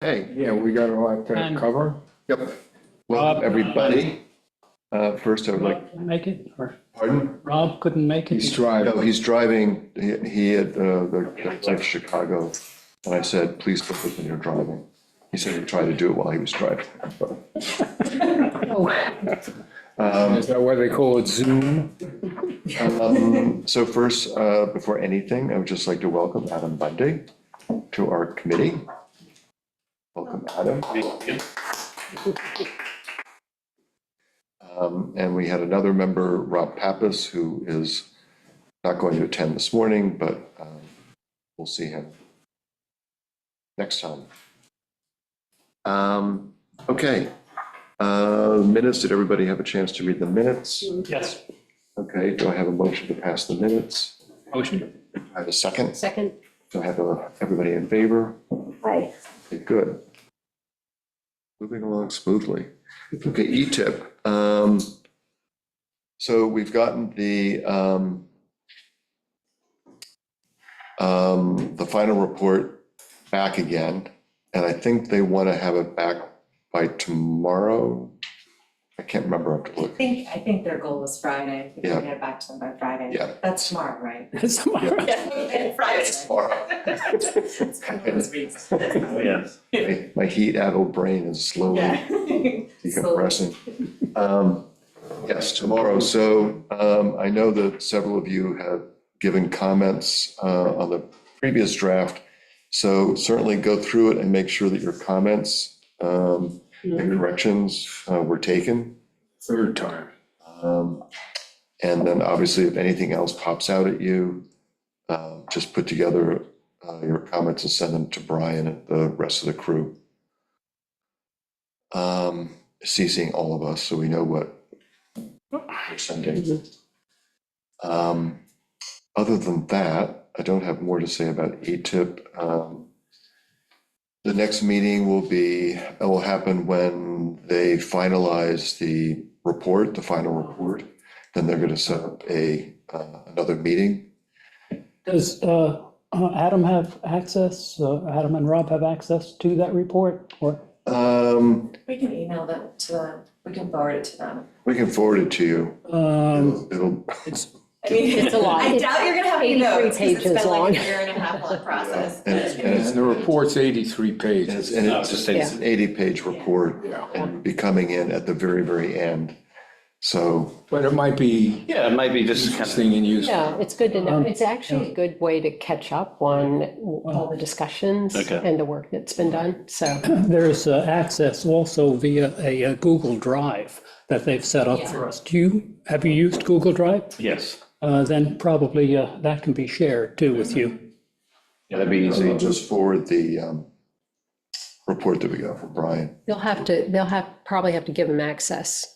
Hey, Yeah, we got a lot to And- cover. yep. Welcome, everybody. First, I would like, Rob couldn't make it, or pardon? Rob couldn't make it? He's driving. No, he's driving, he had the flight to Chicago, and I said, please put this when you're driving. He said he'd try to do it while he was driving. Is that what they call it, Zoom? So first, before anything, I would just like to welcome Adam Bundy to our committee. Welcome, Adam. And we had another member, Rob Pappas, who is not going to attend this morning, but we'll see him next time. Okay. Minutes, did everybody have a chance to read the minutes? Yes. Okay, do I have a motion to pass the minutes? Motion. Do I have a second? Second. Do I have everybody in favor? Aye. Okay, good. Moving along smoothly. Okay, ETIP. So we've gotten the final report back again, and I think they want to have it back by tomorrow. I can't remember, I have to look. I think their goal was Friday, we Yeah. can get it back to them by Friday. Yeah. That's tomorrow, right? Tomorrow. Yeah, Friday. Tomorrow. It's kind of those weeks. Yes. My heat-addled brain is slowly Yeah. decompressing. Yes, tomorrow. So I know that several of you have given comments on the previous draft. So certainly go through it and make sure that your comments and corrections were taken. Third time. And then obviously if anything else pops out at you, just put together your comments and send them to Brian and the rest of the crew. CCing all of us so we know what we're sending. Other than that, I don't have more to say about ETIP. The next meeting will happen when they finalize the report, the final report. Then they're going to set up another meeting. Does Adam have access, Adam and Rob have access to that report, or? We can email that to them, we can forward it to them. We can forward it to you. It'll, It's, I mean, It's a lot. I doubt you're gonna have any 83 notes, because it's pages been like long. a year and a half long process. and it's, and And it's, the report's 83 pages. and it's an 80-page report Yeah. and be coming in at the very, very end. So, But it might be Yeah, it might be just kind of, interesting and useful. Yeah, it's good to know. It's actually a good way to catch up on all the discussions Okay. and the work that's been done, so. there's access also via a Google Drive that they've set up for us. Have you used Google Drive? yes, Then probably that can be shared too with you. yeah, that'd be easy. I'll just forward the report that we got from Brian. They'll probably have to give them access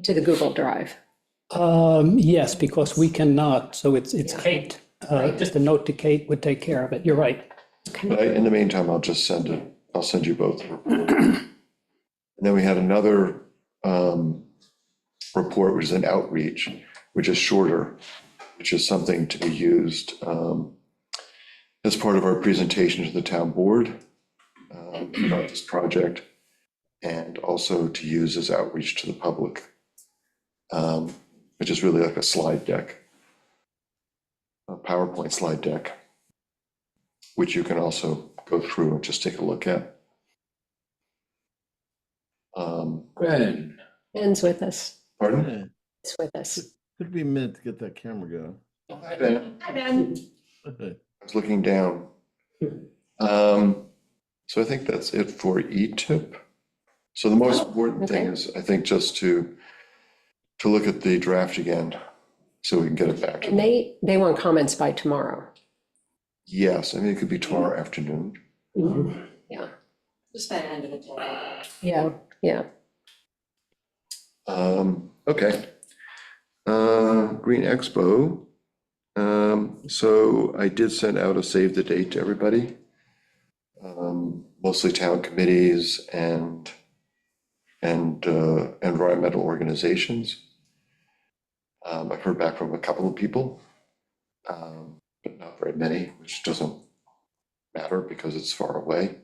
to the Google Drive. Yes, because we cannot, so it's Kate. Just a note to Kate would take care of it. You're right. But in the meantime, I'll send you both. the report. And then we had another report, which is an outreach, which is shorter, which is something to be used as part of our presentation to the town board about this project, and also to use as outreach to the public, which is really like a slide deck, a PowerPoint slide deck, which you can also go through and just take a look at. Ben, Ben's with us. Pardon? It's with us. Could be a minute to get that camera going. Hi, Ben. I was looking down. So I think that's it for ETIP. So the most important thing okay. is, I think, just to look at the draft again, so we can get it back to And them. they want comments by tomorrow. Yes, I mean, it could be tomorrow afternoon. Yeah, Just by the end of the day. yeah, yeah. Okay. Green Expo. So I did send out a save the date to everybody. Mostly town committees and environmental organizations. I've heard back from a couple of people, but not very many, which doesn't matter because it's far away.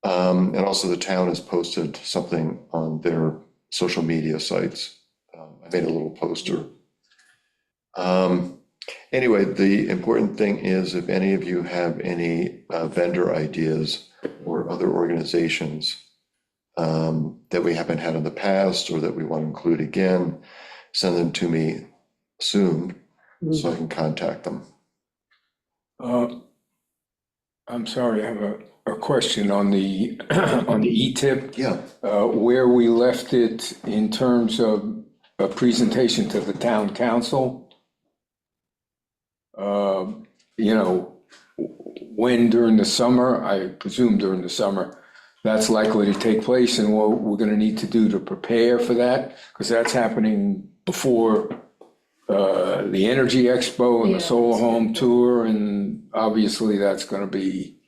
And also the town has posted something on their social media sites. I made a little poster. Anyway, the important thing is if any of you have any vendor ideas or other organizations that we haven't had in the past or that we want to include again, send them to me soon so I can contact them. I'm sorry, I have a question on the, on the E-tip. Yeah, Where we left it in terms of a presentation to the town council. You know, when during the summer, I presume during the summer, that's likely to take place and what we're gonna need to do to prepare for that, because that's happening before the Energy Expo and Yeah. the Solar Home Tour, and obviously that's gonna be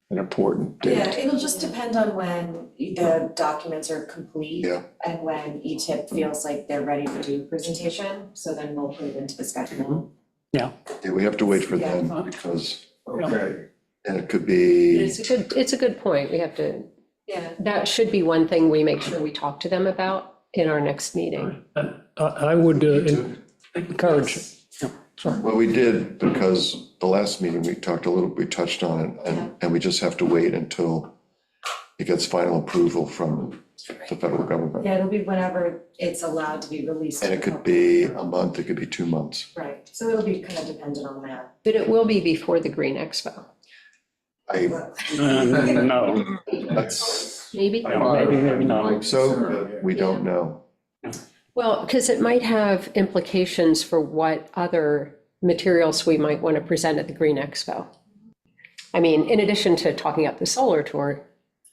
an important Yeah, date. it'll just depend on when the documents are complete. Yeah. And when ETIP feels like they're ready to do a presentation, so then we'll put it into the schedule. yeah, we have to wait for them because, Okay. and it could be, It's a good point. We have to, Yeah. that should be one thing we make sure we talk to them about in our next meeting. I would encourage, well, we did because the last meeting we talked a little, we touched on it and we just have to wait until it gets final approval from the federal government. Yeah, it'll be whenever it's allowed to be released. And it could be a month, it could be 2 months. Right, so it'll be kind of dependent on that. But it will be before the Green Expo, no, That's, maybe? maybe not. so, we don't know. Well, because it might have implications for what other materials we might want to present at the Green Expo. I mean, in addition to talking up the solar tour,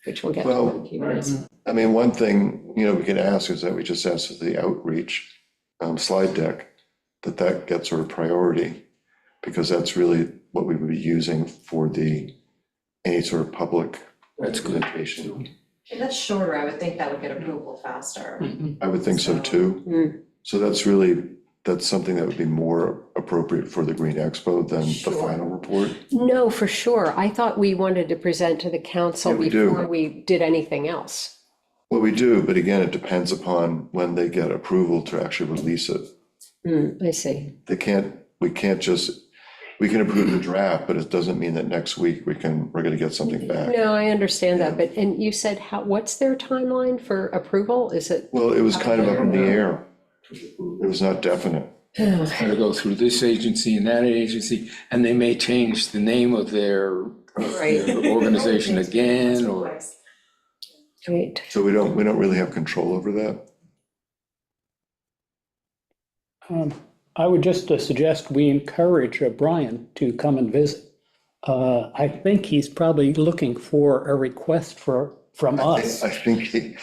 which we'll get to in a few minutes. I mean, one thing, we can ask is that we just ask that the outreach slide deck, that gets sort of priority, because that's really what we would be using for any sort of public That's good. presentation. And that's shorter, I would think that would get approval faster. I would think so too. So that's something that would be more appropriate for the Green Expo than the final report. No, for sure. I thought we wanted to present to the council Yeah, we do. before we did anything else. Well, we do, but again, it depends upon when they get approval to actually release it. I see. We can approve the draft, but it doesn't mean that next week we're gonna get something back. No, I understand that, but, and you said, what's their timeline for approval? Is it? Well, it was kind of up in the air. It was not definite. Gotta go through this agency and that agency, and they may change the name of their organization again, or. Right. So we don't really have control over that. I would just suggest we encourage Brian to come and visit. I think he's probably looking for a request from us. I think he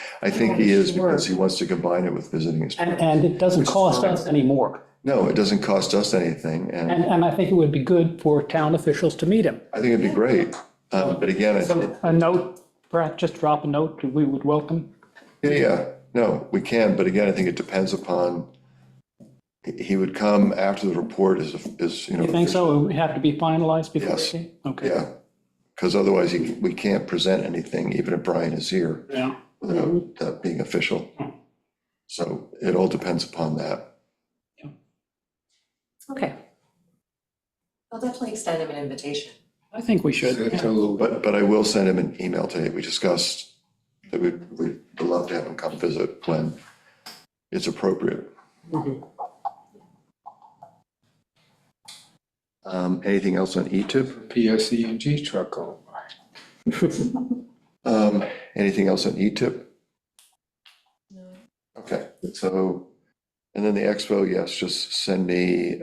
is, because he wants to combine it with visiting his. And it doesn't cost us any more. No, it doesn't cost us anything, and And I think it would be good for town officials to meet him. I think it'd be great. But again, So a note, perhaps just drop a note, we would welcome. no, we can, but again, I think it depends upon, he would come after the report is. You think so? It would have to be finalized before? Yes. Okay. Yeah, because otherwise we can't present anything, even if Brian is here, Yeah. without that being official. So it all depends upon that. Okay. I'll definitely extend him an invitation. I think we should. But I will send him an email today. We discussed that we'd love to have him come visit when it's appropriate. Anything else on ETIP? PSE&G truck going by. Anything else on ETIP? No. Okay, so, and then the expo, yes, just send me,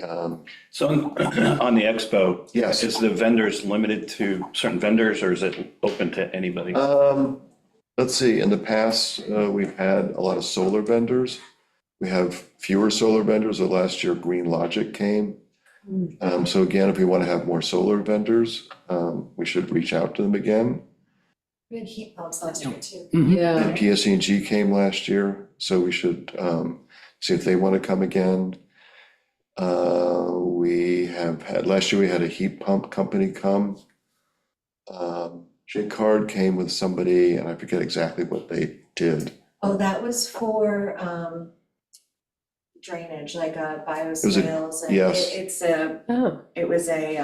So on the expo, yes. is the vendors limited to certain vendors or is it open to anybody? Let's see, in the past, we've had a lot of solar vendors. We have fewer solar vendors. So last year, Green Logic came. So again, if we want to have more solar vendors, we should reach out to them again. We had heat pumps last year too. Yeah. And PSE&G came last year, so we should see if they want to come again. We have had, last year we had a heat pump company come. Jay Card came with somebody, and I forget exactly what they did. Oh, that was for drainage, like was a- bioswales and yes. Oh, it was a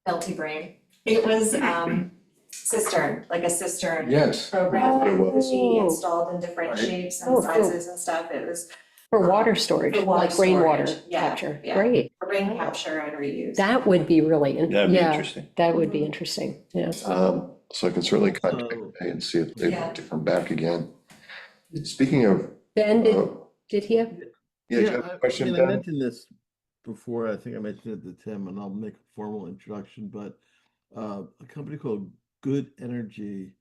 Belty brain. It was cistern, like a cistern Yes, program. It was. She installed in different Right. shapes Oh, and cool. sizes and stuff. It was for water storage, For water like rainwater storage, yeah, capture. yeah. Great. rain capture and reuse. That would be really, That'd be yeah, interesting. that would be interesting, yeah. So I can certainly contact Jay and see if they'd Yeah. like to come back again. Speaking of, Ben, uh, did he have? yeah, do you have a question, I Ben? mentioned this before, I think I mentioned it to Tim, and I'll make a formal introduction, but a company called Good Energy,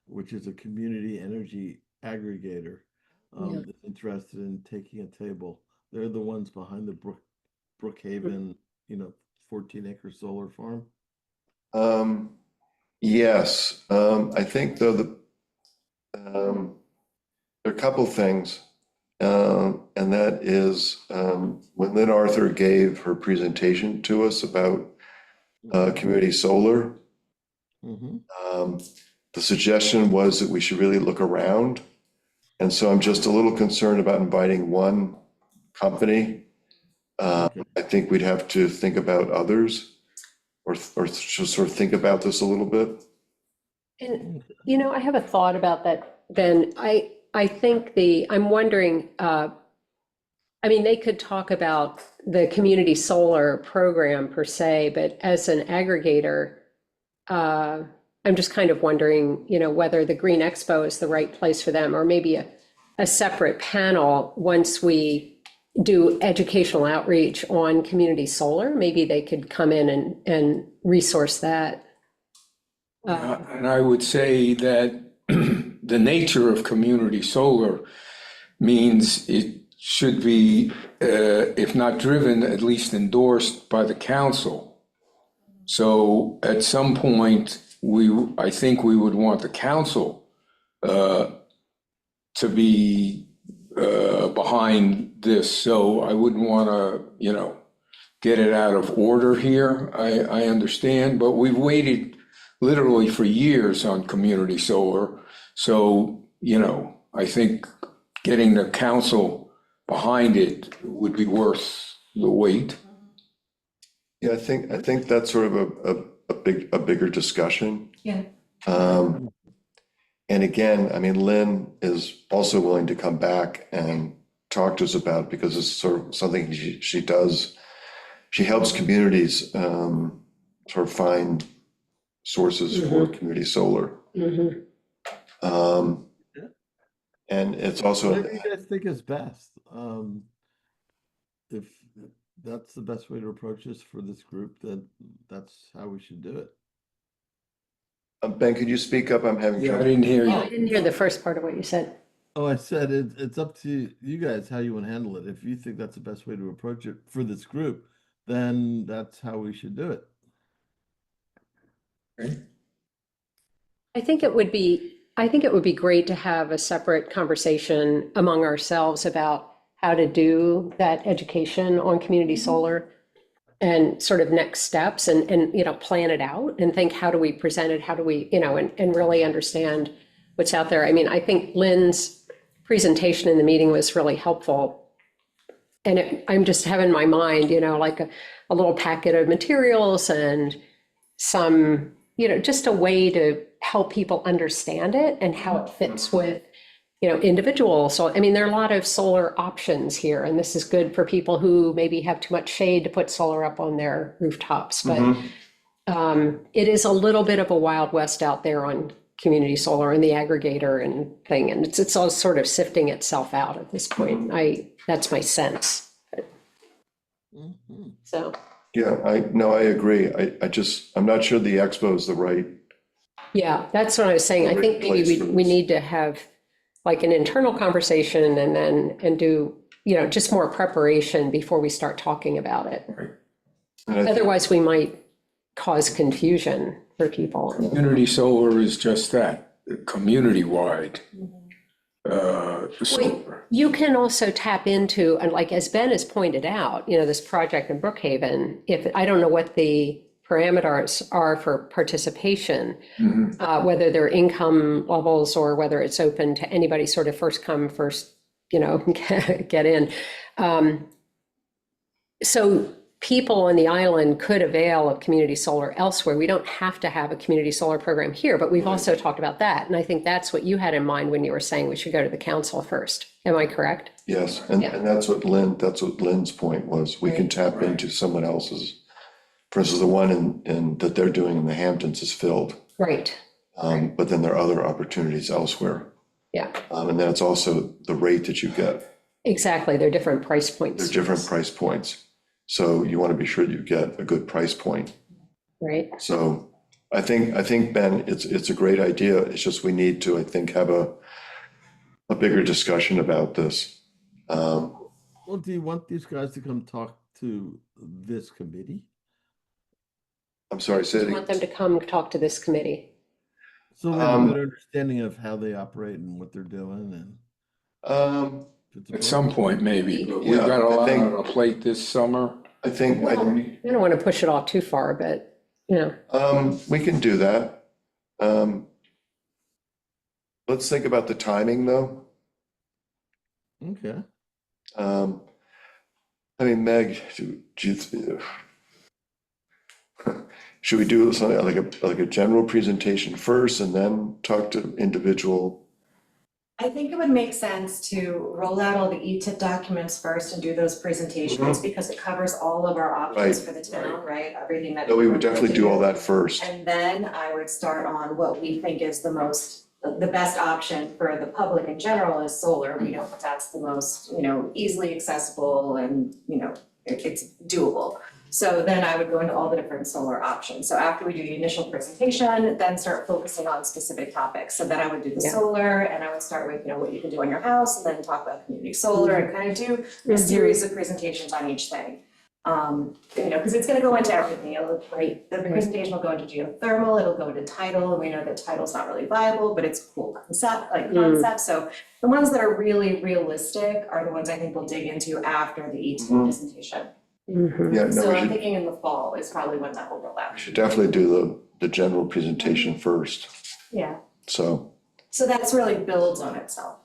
which is a community energy aggregator, Yeah. is interested in taking a table. They're the ones behind the Brookhaven, 14-acre solar farm. Yes, I think though there are a couple things. And that is, when Lynn Arthur gave her presentation to us about community solar, Mm-hmm. the suggestion was that we should really look around. And so I'm just a little concerned about inviting one company. Okay. I think we'd have to think about others, or just sort of think about this a little bit. And, I have a thought about that, Ben. I think I'm wondering, they could talk about the community solar program per se, but as an aggregator, I'm just kind of wondering, whether the Green Expo is the right place for them, or maybe a separate panel once we do educational outreach on community solar. Maybe they could come in and resource that. and I would say that the nature of community solar means it should be, if not driven, at least endorsed by the council. So at some point, I think we would want the council to be behind this. So I wouldn't want to, get it out of order here. I understand, but we've waited literally for years on community solar. So, I think getting the council behind it would be worth the wait. Yeah, I think that's sort of a bigger discussion. Yeah. And again, Lynn is also willing to come back and talk to us about it, because it's sort of something she does. She helps communities sort of find sources for community solar. Mhm. And it's also, Whatever you guys think is best. If that's the best way to approach this for this group, then that's how we should do it. Ben, could you speak up? I'm having Yeah, I trouble. didn't hear I you. didn't hear the first part of what you said. Oh, I said it's up to you guys how you want to handle it. If you think that's the best way to approach it for this group, then that's how we should do it. I think it would be great to have a separate conversation among ourselves about how to do that education on community solar and sort of next steps, and plan it out and think, how do we present it? How do we, and really understand what's out there. I think Lynn's presentation in the meeting was really helpful. And I'm just having in my mind, like a little packet of materials and some, just a way to help people understand it and how it fits with, individuals. So, there are a lot of solar options here, and this is good for people who maybe have too much shade to put solar up on their rooftops. But it is a little bit of a Wild West out there on community solar and the aggregator and thing. And it's all sort of sifting itself out at this point. That's my sense. Mhm. So, Yeah, I agree. I'm not sure the expo is the right. yeah, that's what I was saying. I think maybe Place for we this. need to have like an internal conversation and do, just more preparation before we start talking about it. And I think- Otherwise, we might cause confusion for people. Community solar is just that, community-wide. Solar. You can also tap into, and like as Ben has pointed out, this project in Brookhaven, I don't know what the parameters are for participation, Mhm. whether they're income levels or whether it's open to anybody, sort of first come, first, get in. So people on the island could avail of community solar elsewhere. We don't have to have a community solar program here, but we've also talked about that. And I think that's what you had in mind when you were saying we should go to the council first. Am I correct? Yes, and Yeah. that's what Lynn's point was. We can tap into someone else's. For instance, the one that they're doing in the Hamptons is filled, Right. but then there are other opportunities elsewhere. Yeah, And then it's also the rate that you get. exactly. They're different price points. They're different price points. So you want to be sure you get a good price point. Right. So I think, Ben, it's a great idea. It's just we need to, I think, have a bigger discussion about this. Well, do you want these guys to come talk to this committee? I'm sorry, I Sid. want them to come talk to this committee. So we have a better understanding of how they operate and what they're doing and. if it's At some point, maybe, but we've Yeah, got a I lot think- on our plate this summer. I think, I don't want to push it off too far, but, we can do that. Let's think about the timing, though. Okay. I mean, Meg, should we do something like a general presentation first and then talk to individual? I think it would make sense to roll out all the ETIP documents first and do those presentations because it covers all of our options Right, for the town, right? Everything that. No, we would definitely do all that first. And then I would start on what we think is the best option for the public in general is solar. We know that that's the most, easily accessible and, it's doable. So then I would go into all the different solar options. So after we do the initial presentation, then start focusing on specific topics. So then I would do the Yeah. solar and I would start with, what you can do on your house and then talk about community solar and kind of do a series of presentations on each thing. Because it's gonna go into everything. The presentation will go into geothermal, it'll go into tidal, and we know that tidal's not really viable, but it's cool concept. So the ones that are really realistic are the ones I think we'll dig into after the ET presentation. Yeah, no, So we I'm should, thinking in the fall is probably when that will roll out. we should definitely do the general presentation first. Yeah, So, so that's really builds on itself.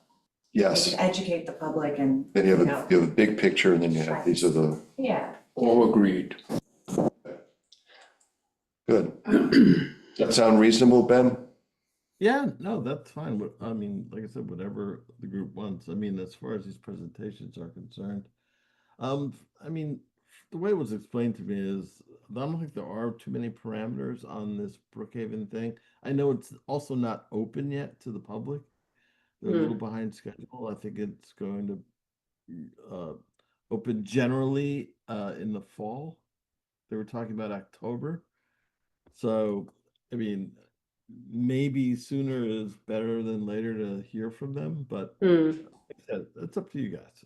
yes, Educate the public and, then you have a big picture and then you have, these are the, yeah. All agreed. good. Does that sound reasonable, Ben? Yeah, no, that's fine. I mean, like I said, whatever the group wants. I mean, as far as these presentations are concerned. I mean, the way it was explained to me is, I don't think there are too many parameters on this Brookhaven thing. I know it's also not open yet to the public. They're a little behind schedule. I think it's going to open generally in the fall. They were talking about October. So, I mean, maybe sooner is better than later to hear from them, but like I said, it's up to you guys.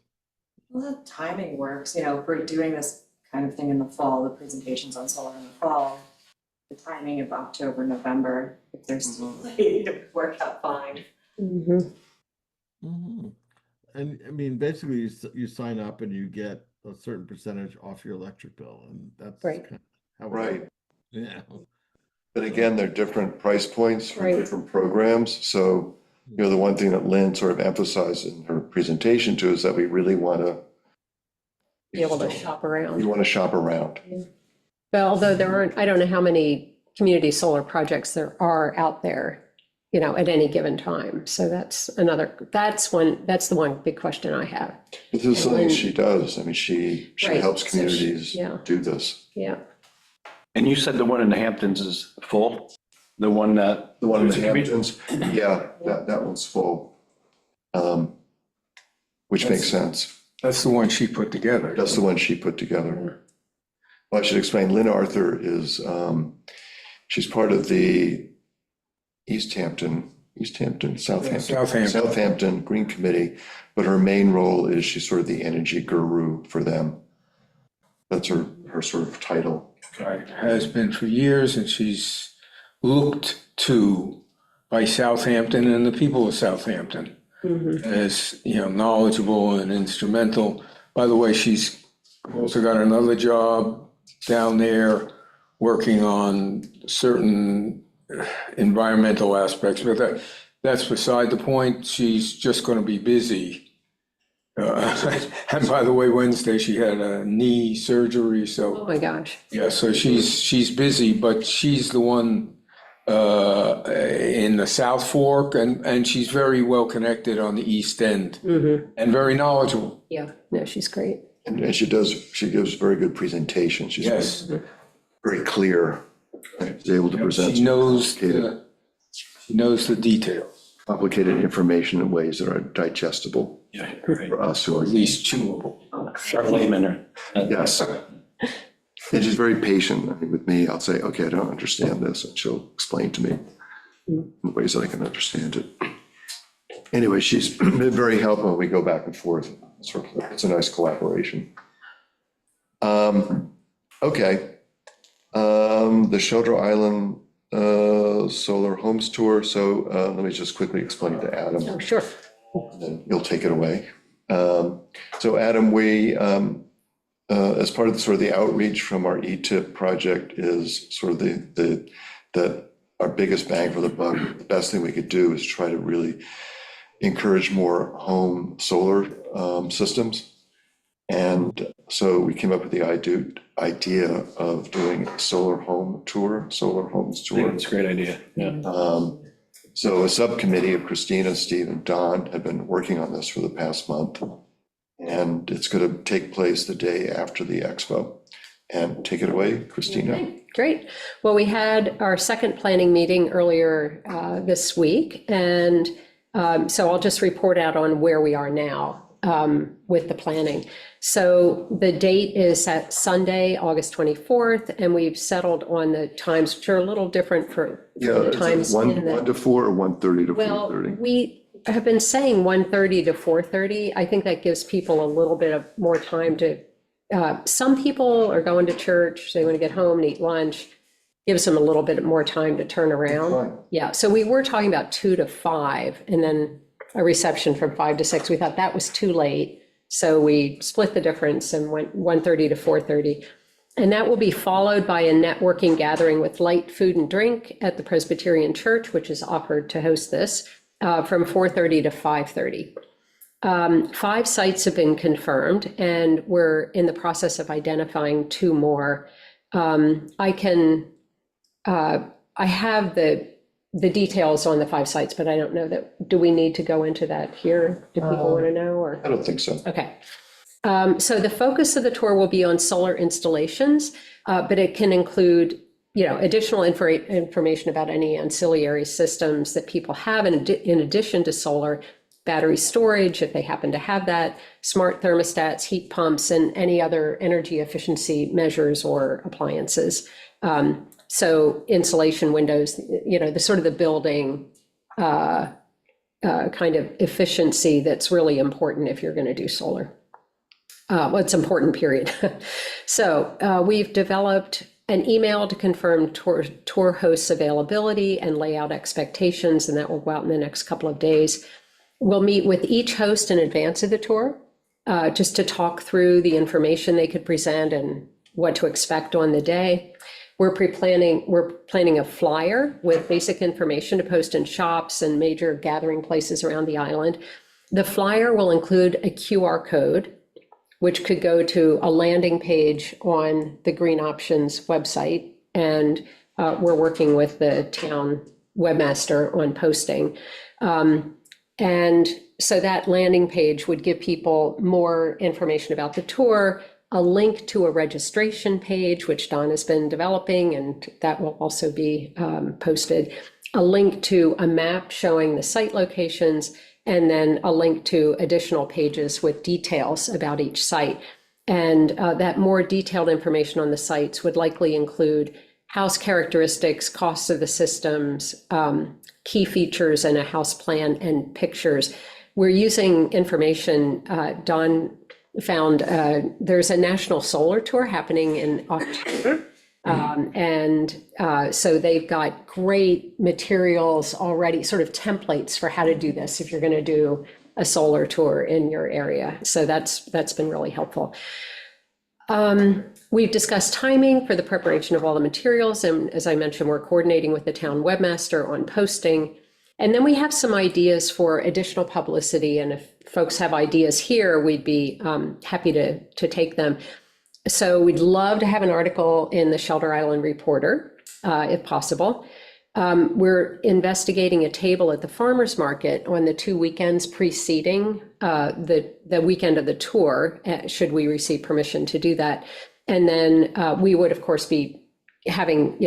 Well, the timing works, if we're doing this kind of thing in the fall, the presentations on solar in the fall, the timing of October, November, if there's late, it would work out fine. And I mean, basically, you sign up and you get a certain percentage off your electric bill, and that's Right. kind of how it Right. works. Yeah. But again, they're different price points for Right. different programs. So, the one thing that Lynn sort of emphasized in her presentation too is that we really want to be able to shop around. You want to shop around. But although there aren't, I don't know how many community solar projects there are out there, at any given time. So that's the one big question I have. This is something she does. I mean, she Right. helps So communities yeah. do this. Yeah. And you said the one in the Hamptons is full? The one that? The one in the Hamptons, yeah, that one's full. Which makes sense. That's the one she put together. That's the one she put together. Well, I should explain, Lynn Arthur is, she's part of the Southampton Green Committee, but her main role is she's sort of the energy guru for them. That's her sort of title. Right, has been for years, and she's looked to by Southampton and the people of Southampton as, knowledgeable and instrumental. By the way, she's also got another job down there working on certain environmental aspects, but that's beside the point. She's just going to be busy. And by the way, Wednesday, she had a knee surgery, Oh so, my gosh. yeah, so she's busy, but she's the one in the South Fork, and she's very well connected on the East End and very knowledgeable. Yeah, no, she's great. And she gives very good presentations. She's Yes. very clear. Right? She's able to present She knows, complicated- she knows the details, complicated information in ways that are digestible Yeah, right. for us who or are, at least chewable. Sharp layman or. yes. And she's very patient. I mean, with me, I'll say, okay, I don't understand this, and she'll explain to me in ways that I can understand it. Anyway, she's been very helpful. We go back and forth. It's a nice collaboration. Okay. The Shelter Island Solar Homes Tour. So let me just quickly explain to Adam. Oh, sure. Then you'll take it away. So Adam, we, as part of the sort of the outreach from our ETIP project is sort of that our biggest bang for the buck, the best thing we could do is try to really encourage more home solar systems. And so we came up with the idea of doing a solar homes tour. It's a great idea, yeah. So a subcommittee of Christina, Steve, and Don have been working on this for the past month. And it's going to take place the day after the expo. And take it away, Christina. Okay, great. Well, we had our second planning meeting earlier this week, and so I'll just report out on where we are now with the planning. So the date is at Sunday, August 24th, and we've settled on the times, which are a little different for Yeah, the is it times in 1 the. to 4 or 1:30 to Well, 4:30? we have been saying 1:30 to 4:30. I think that gives people a little bit of more time to, some people are going to church, they want to get home and eat lunch, gives them a little bit more time to turn around. Fine. Yeah, so we were talking about 2 to 5, and then a reception from 5 to 6. We thought that was too late, so we split the difference and went 1:30 to 4:30. And that will be followed by a networking gathering with light food and drink at the Presbyterian Church, which is offered to host this, from 4:30 to 5:30. 5 sites have been confirmed, and we're in the process of identifying 2 more. I have the details on the 5 sites, but I don't know that, do we need to go into that here? Do people want to know, or? I don't think so. Okay. So the focus of the tour will be on solar installations, but it can include, additional information about any ancillary systems that people have in addition to solar, battery storage, if they happen to have that, smart thermostats, heat pumps, and any other energy efficiency measures or appliances. So insulation windows, the sort of the building kind of efficiency that's really important if you're going to do solar. Well, it's important, period. So we've developed an email to confirm tour hosts availability and layout expectations, and that will go out in the next couple of days. We'll meet with each host in advance of the tour, just to talk through the information they could present and what to expect on the day. We're planning a flyer with basic information to post in shops and major gathering places around the island. The flyer will include a QR code, which could go to a landing page on the Green Options website. And we're working with the town webmaster on posting. And so that landing page would give people more information about the tour, a link to a registration page, which Don has been developing, and that will also be posted, a link to a map showing the site locations, and then a link to additional pages with details about each site. And that more detailed information on the sites would likely include house characteristics, costs of the systems, key features, and a house plan and pictures. We're using information, Don found there's a national solar tour happening in October. So they've got great materials already, sort of templates for how to do this if you're going to do a solar tour in your area. So that's been really helpful. We've discussed timing for the preparation of all the materials, and as I mentioned, we're coordinating with the town webmaster on posting. And then we have some ideas for additional publicity, and if folks have ideas here, we'd be happy to take them. So we'd love to have an article in the Shelter Island Reporter, if possible. We're investigating a table at the farmer's market on the 2 weekends preceding the weekend of the tour, should we receive permission to do that. And then we would, of course, be having,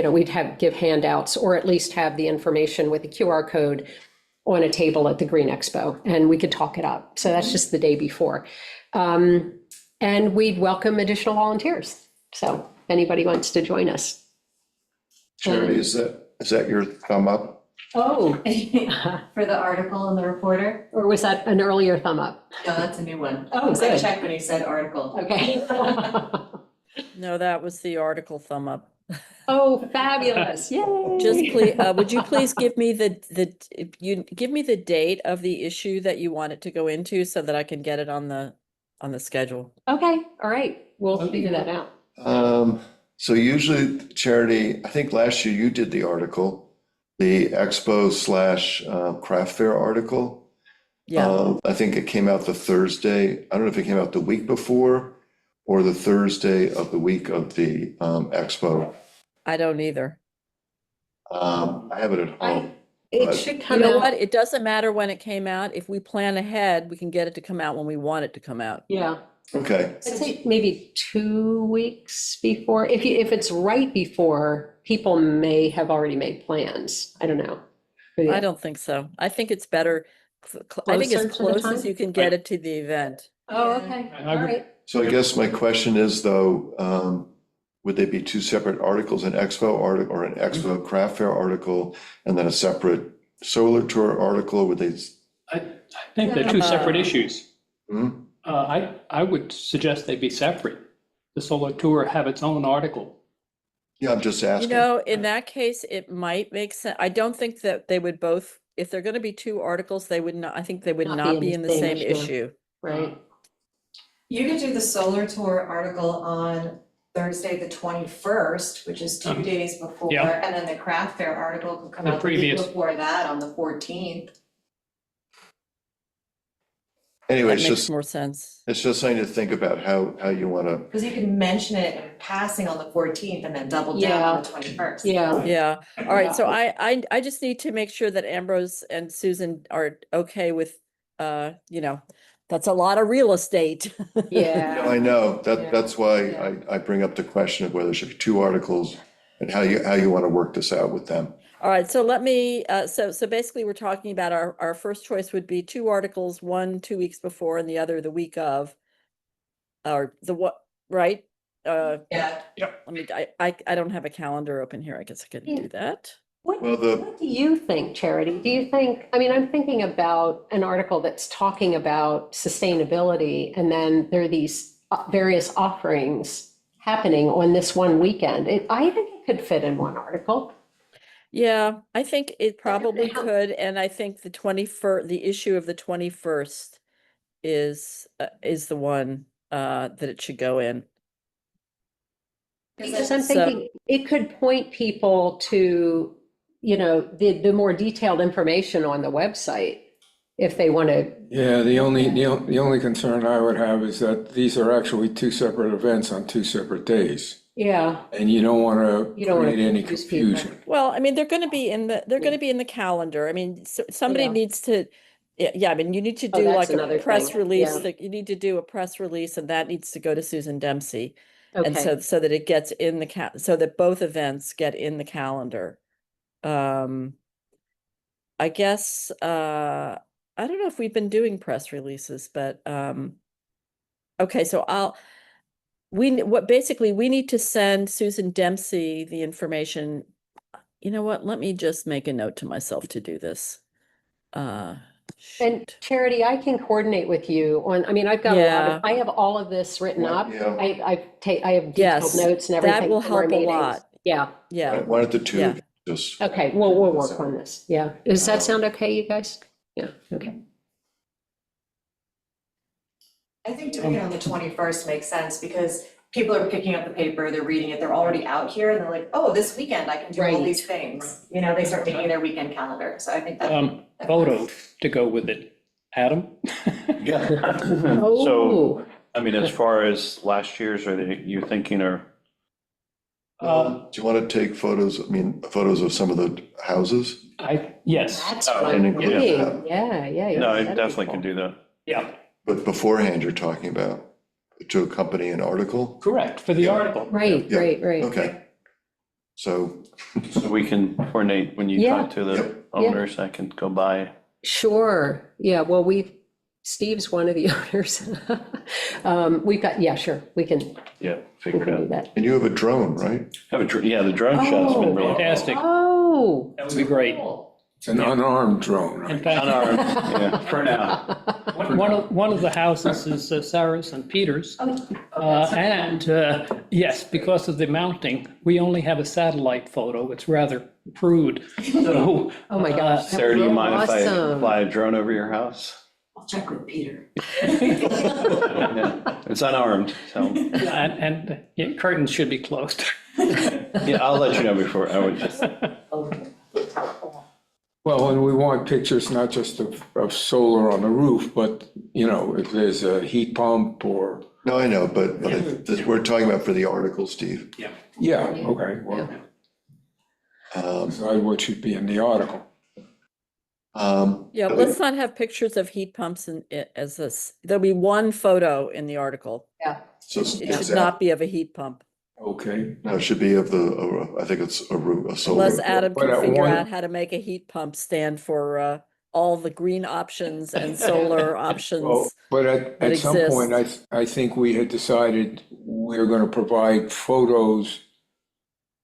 give handouts, or at least have the information with the QR code on a table at the Green Expo, and we could talk it up. So that's just the day before. And we'd welcome additional volunteers. So if anybody wants to join us. Charity, is that your thumb up? Oh, For the article in the reporter? or was that an earlier thumb up? No, that's a new one. Oh, I good. checked when he said article. Okay. No, that was the article thumb up. Oh, fabulous. Yay. Just please, would you please give me give me the date of the issue that you want it to go into so that I can get it on the schedule? Okay, all right. We'll figure that out. So usually Charity, I think last year you did the article, the expo / craft fair article. Yeah, I think it came out the Thursday. I don't know if it came out the week before or the Thursday of the week of the expo. I don't either. I have it at home. It But- should You come know out. what? It doesn't matter when it came out. If we plan ahead, we can get it to come out when we want it to come out. Yeah, Okay, I'd say maybe 2 weeks before. If it's right before, people may have already made plans. I don't know. I don't think so. I think it's better. I think Closer as to the close as time? you can get it to the event. Oh, okay, I all would- right. so I guess my question is though, would they be two separate articles, an expo article or an expo craft fair article, and then a separate solar tour article? Would they? I think they're two separate issues. Hmm? I would suggest they be separate. The solar tour have its own article. Yeah, I'm just You asking. know, in that case, it might make sense. I don't think that they would both, if they're going to be two articles, they would not, I think they would not be in the same issue. Right. You could do the solar tour article on Thursday, the 21st, which is 2 days before, Yeah. and then the craft fair article could come The out the week previous. before that on the 14th. Anyway, That makes more sense. it's just something to think about how you want to. Because you can mention it in passing on the 14th and then double down on the 21st. Yeah. Yeah, all right, so I just need to make sure that Ambrose and Susan are okay with, that's a lot of real estate. Yeah. I know, Yeah. that's why Yeah. I bring up the question of whether there should be two articles and how you want to work this out with them. All right, so let me, so basically we're talking about our first choice would be two articles, one 2 weeks before and the other the week of. Or the what, right? Yeah. Let me, I don't have a calendar open here. I guess I could Yeah. do that. What, Well, the- what do you think, Charity? Do you think, I mean, I'm thinking about an article that's talking about sustainability, and then there are these various offerings happening on this one weekend. I think it could fit in one article. Yeah, I think it probably how- could, and I think the 21st, the issue of the 21st is the one that it should go in. Because I'm So- thinking it could point people to, the more detailed information on the website if they want to. Yeah, the only concern I would have is that these are actually two separate events on two separate days. Yeah, And you don't want to You don't wanna create any confuse people. confusion. Well, I mean, they're going to be in the calendar. I mean, somebody Yeah. needs to, yeah, I mean, you need to Oh, do that's like another a press thing. release, Yeah. that you need to do a press release, and that needs to go to Susan Dempsey. And okay. so that it gets in the so that both events get in the calendar. I guess, I don't know if we've been doing press releases, but, okay, so basically we need to send Susan Dempsey the information. You know what? Let me just make a note to myself to do this. And Shoot. Charity, I can coordinate with you on, I mean, I've got Yeah. I have all of this written Well, up. yeah. I have detailed Yes, notes and that everything. will from our help a meetings. lot. Yeah, Yeah, Why don't the two Yeah. just, okay, we'll work on this. Yeah. Does that sound okay, you guys? Yeah, okay. I think doing it on the 21st makes sense because people are picking up the paper, they're reading it, they're already out here, and they're like, oh, this weekend I can do all Right. these things. You know, they start making their weekend calendar, so I think that. Photo to go with it. Adam? Yeah. Oh, So, I mean, as far as last year's, are you thinking, or, Um, Do you want to take photos, I mean, photos of some of the houses? Yes, that's Oh, one and include thing. that. Yeah. no, I that'd be definitely cool. can do that. yeah, But beforehand, you're talking about to accompany an article? correct, for the article. Right, Yeah. right. Okay. So, So we can coordinate when you Yeah. talk to the Yep. owners, I can go by. Sure, yeah, well, Steve's one of the owners. We've got, yeah, sure, we can Yeah, we figure can it do out. that. and you have a drone, right? Yeah, the drone shot's been really. Fantastic, Oh. that would be great. It's an unarmed drone, In right? fact, Unarmed, yeah, for now. one of the houses is Sarah's and Peter's. Oh, And yes, because of the mounting, we only have a satellite photo. It's rather crude. So, Oh, my gosh. Sarah, do you mind if I Awesome. fly a drone over your house? I'll check with Peter. Yeah, it's unarmed, so, and yeah, curtains should be closed. yeah, I'll let you know before, I would just, Well, and we want pictures not just of solar on the roof, but, you know, if there's a heat pump or, No, I know, but we're talking about for the article, Steve. yeah, okay, well, decide what should be in the article. Yeah, let's not have pictures of heat pumps as this, there'll be one photo in the article. So, It should not be of a heat pump, Okay, no, it should be of the, I think it's a solar. unless Adam But can at figure one- out how to make a heat pump stand for all the green options and solar well, options. but at that some point, I think we had decided we're gonna provide photos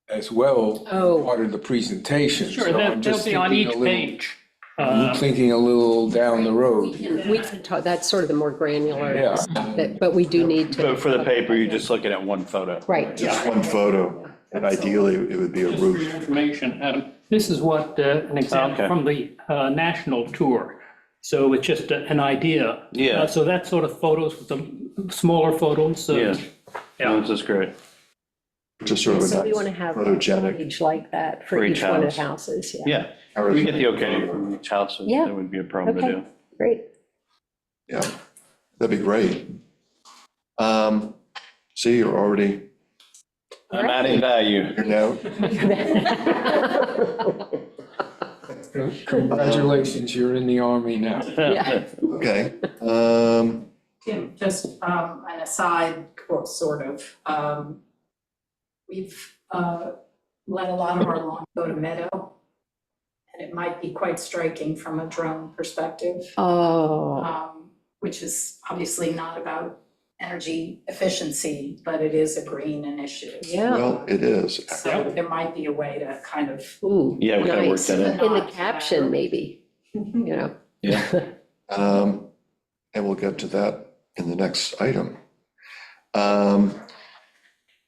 as well, Oh. part of the presentation. Sure, So they'll I'm just be on thinking each a little- page. I'm thinking a little down the road. We can talk, that's sort of the more granular, Yeah. but we do need to. but for the paper, you're just looking at one photo. Right, Just one photo, and ideally, it would be a Just for your roof. information, Adam, this is what, an example Okay. from the national tour. So it's just an idea. Yeah. So that sort of photos with the smaller photos. Yeah. Yeah. This is great. Just sort of a so we want to nice have a photogenic. page like that for For each each one of house. the houses, Yeah, we get the okay from each house, so Yeah. that would be a problem to Okay. do. Great. Yeah, that'd be great. See, you're already, I'm adding value. you're now, Congratulations, you're in the army now. Yeah. okay. Tim, just an aside, or sort of, we've let a lot of our lawn go to meadow. And it might be quite striking from a drone perspective, Oh, which is obviously not about energy efficiency, but it is a green initiative. yeah. Well, it is. So there might be a way to kind of, Ooh, Yeah, we kinda nice. worked that In the caption, maybe, you know. Yeah. And we'll get to that in the next item.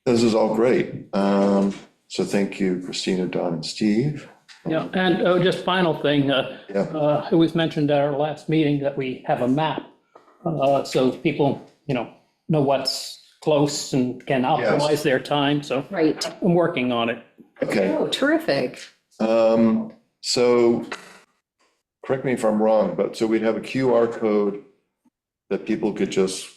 This is all great. So thank you, Christina, Don, and Steve. Yeah, and just final thing, Yeah, it was mentioned at our last meeting that we have a map. So people, know what's close and can optimize their time, so Right. I'm working on it. okay. Oh, terrific. So, correct me if I'm wrong, but so we'd have a QR code that people could just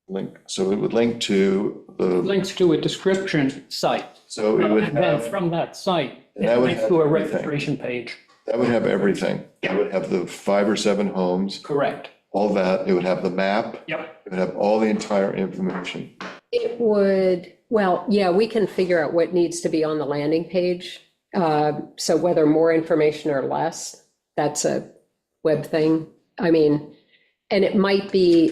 link, so it would link to the, Links to a description site. so it would And then have, from that site, And it that would links have to a everything. registration page. that would have everything. It would have the 5 or 7 homes, Correct. all that. It would have the map. Yep. It would have all the entire information. It would, well, yeah, we can figure out what needs to be on the landing page. So whether more information or less, that's a web thing. I mean, and it might be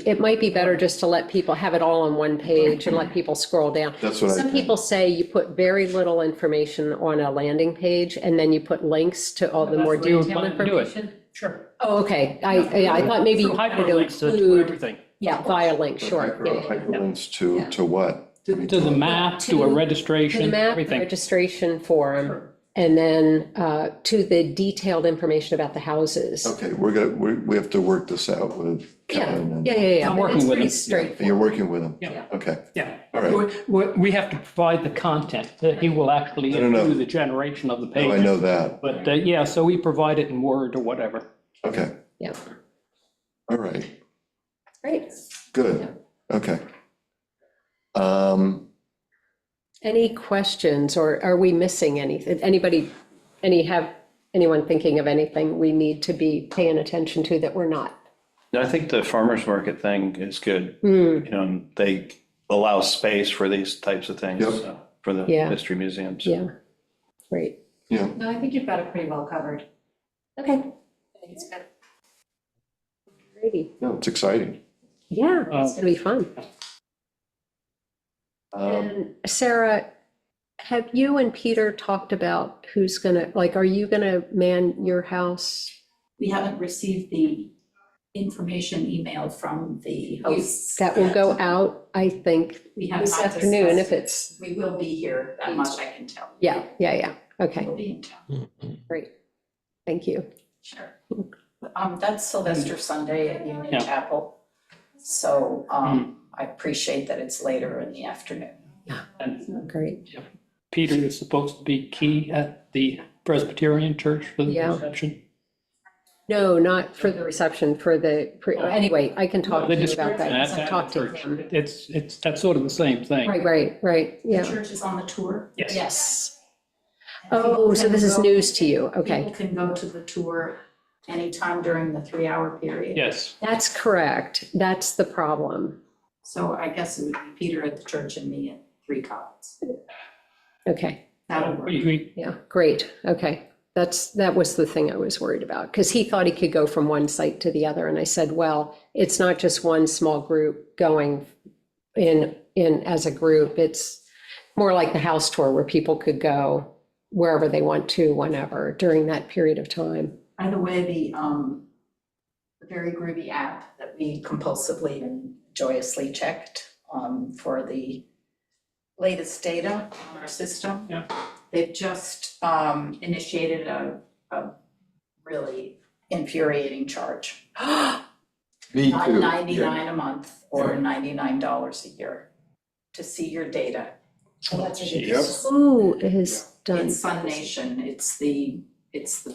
better just to let people have it all on one page and let people scroll down. That's what I Some think. people say you put very little information on a landing page and then you put links to all the That's more the way you would detailed want to do it. information. Sure. Oh, okay. I thought maybe you Through wanted to hyperlinks to include, everything. yeah, via link, sure. Yeah, yeah, yeah. Hyperlinks to what? To the map, to a To the registration, map, everything. registration form, And then to the detailed information about the houses. Okay, we have to work this out with Yeah, Kevin and. yeah. I'm but working it's with pretty him. straightforward. You're working with him? Yeah. Okay, Yeah. all right. We have to provide the content, that he will actually No. do the generation of the Oh, page. I know that. But, yeah, so we provide it in Word or whatever. Okay, Yeah, all right, great. good, okay. Any questions, or are we missing anything? Anyone thinking of anything we need to be paying attention to that we're not? I think the farmer's market thing is good. Hmm, You know, and they allow space for these types of things, Yep. so, for the Yeah. history museums. yeah, great. Yeah, No, I think you've got it pretty well covered. Okay, I think it's good. great. no, it's exciting. Yeah, it's gonna be fun. And Sarah, have you and Peter talked about who's gonna, like, are you gonna man your house? We haven't received the information email from the hosts. That will go yet. out, I think, We have this not afternoon, if discussed it's, it. We will be here, that much I can tell. yeah, okay, We'll be in town, great. Thank you. sure. That's Sylvester Sunday at Union Yeah. Chapel. So, I appreciate that it's later in the afternoon. And Great. Peter is supposed to be key at the Presbyterian Church for the Yeah. reception. No, not for the reception, anyway, I can talk The to you about description that. at I've talked to church, him. that's sort of the same thing. Right, The yeah. church is on the tour? Yes. Yes. Oh, so this is People can news to you, go- okay. People can go to the tour anytime during the 3-hour period. Yes. That's correct, that's the problem. So I guess it would be Peter at the church and me at 3 Commons. Okay, That'll work. yeah, great, okay. That was the thing I was worried about, because he thought he could go from one site to the other, and I said, well, it's not just one small group going in as a group, it's more like the house tour where people could go wherever they want to, whenever, during that period of time. By the way, the Very Groovy app that we compulsively and joyously checked for the latest data on our system. Yeah. They've just initiated a really infuriating charge. Me too. Yeah. $9.99 a month or $99 a year to see your data. That's ridiculous. Who is done? It's Sun Nation, it's the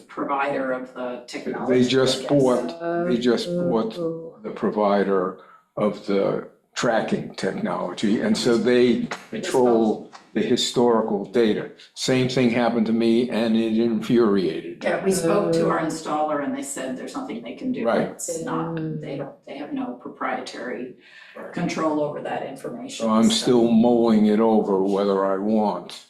provider of the technology. They just I guess. bought, they just bought the provider of the tracking technology, and so they control the historical data. Same thing happened to me, and it infuriated. Yeah, we spoke to our installer and they said there's nothing they can do. Right. It's not, they have no proprietary control over that information. So I'm still mulling it over whether I want.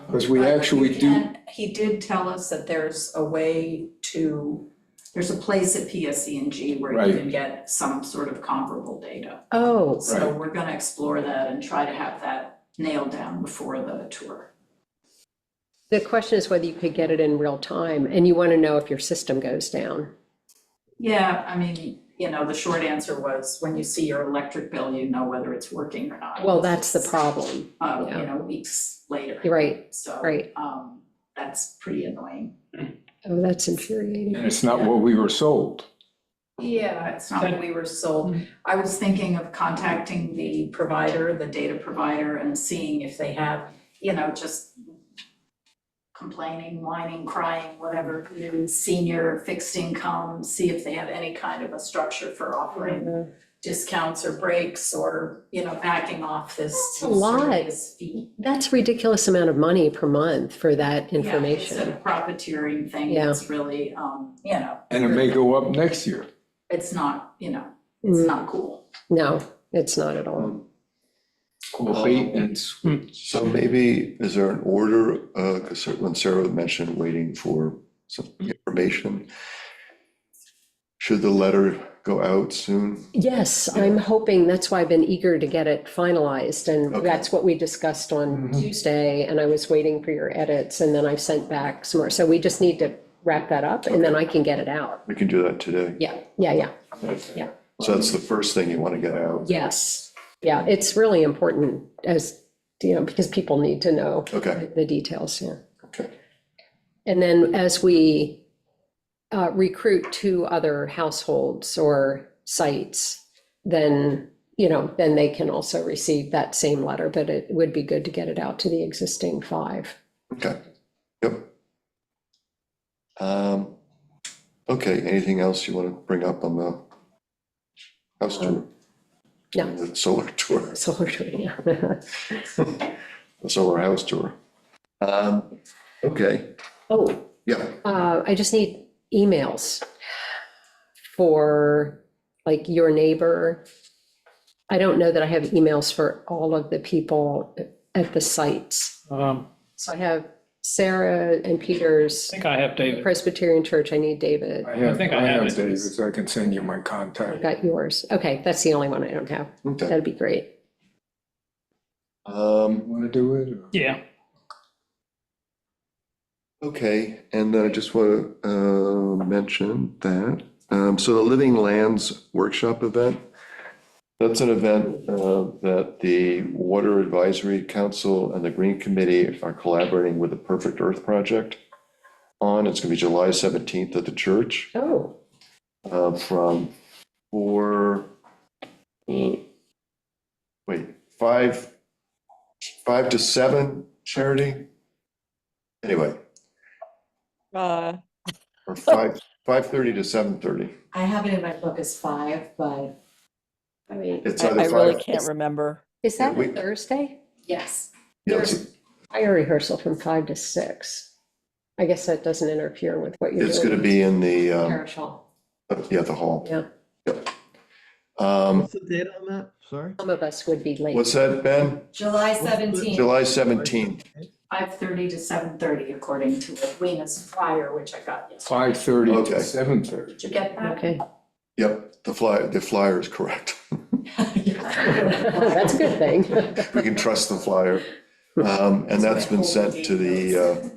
Because we But actually you do, can- He did tell us that there's a way to, there's a place at PSC&G where you Right. can get some sort of comparable data. Oh, So we're gonna explore that and try to have that nailed down before the tour. the question is whether you could get it in real time, and you want to know if your system goes down. Yeah, I mean, the short answer was when you see your electric bill, you know whether it's working or not. Well, that's the problem. yeah. Weeks later. You're right, So, right. that's pretty annoying. Oh, that's infuriating. and it's not what we were sold. Yeah, it's not what we were sold. I was thinking of contacting the provider, the data provider, and seeing if they have, just complaining, whining, crying, whatever, senior fixed income, see if they have any kind of a structure for offering discounts or breaks or, backing off this That's a lot. service fee. That's ridiculous amount of money per month for that Yeah, it's information. a profiteering thing. Yeah. It's really, And it may go up next year. it's not, it's Mm. not cool. No, it's not at all. Coffee and sweet. So maybe, is there an order, because when Sarah mentioned waiting for some information, should the letter go out soon? Yes, I'm hoping, that's why I've been eager to get it finalized, and Okay. that's what we discussed on Tuesday, and I was waiting for your edits, and then I've sent back some more, so we just need to wrap that up, and then I can get it out. We can do that today. Yeah. Yeah. So that's the first thing you want to get out. Yes, yeah, it's really important because people need to know Okay, the details, yeah. okay. And then as we recruit to other households or sites, then, then they can also receive that same letter, but it would be good to get it out to the existing 5. Okay, yep. Okay, anything else you want to bring up on the house tour? No. The solar tour, Solar tour, yeah. the solar house tour. Okay, Oh, yeah, I just need emails for like your neighbor. I don't know that I have emails for all of the people at the sites. I So I have Sarah and Peter's think I have David. Presbyterian Church. I need David. I think I have it. David's, I can send you my I've contact. got yours. Okay, that's the only one I don't have. okay. That'd be great. Want to do it? or- Yeah. Okay, and I just want to mention that, so the Living Lands Workshop event, that's an event that the Water Advisory Council and the Green Committee are collaborating with the Perfect Earth Project on. It's going to be July 17th at the church Oh, from 5 to 7, Charity? Anyway, or 5:30 to 7:30. I have it in my book as 5, but I mean, It's I either really 5. can't remember. is that we- a Thursday? yes. Yeah, it's- Fire rehearsal from 5 to 6. I guess that doesn't interfere with what you're doing. It's going to be in the, Parish hall. the hall. Yeah, What's the date on that? Sorry? some of us would be late. What's that, Ben? July 17th. July 17th. 5:30 to 7:30, according to Lena's flyer, which I got yesterday. 5:30 Okay. to 7:30. Did you get that? Okay, Yep, the flyer is correct. that's a good thing. We can trust the flyer. And that's been sent to the,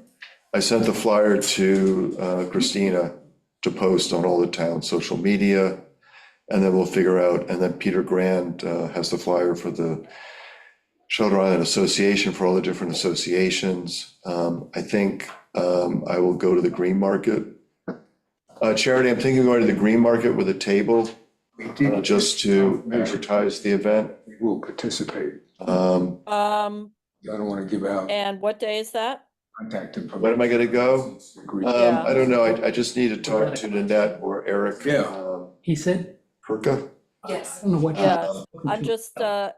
I sent the flyer to Christina to post on all the town social media. And then we'll figure out, and then Peter Grand has the flyer for the Shelter Island Association for all the different associations. I think I will go to the Green Market. Charity, I'm thinking of going to the Green Market with a table, We did just to advertise the event. We will participate. Um, I don't want to give out And what day is that? contact information. When am I gonna go? Yeah. I don't know, I just need to talk to Nanette or Eric. Yeah. He said, Kirka? Yes. I don't know what. Yeah, I'm just,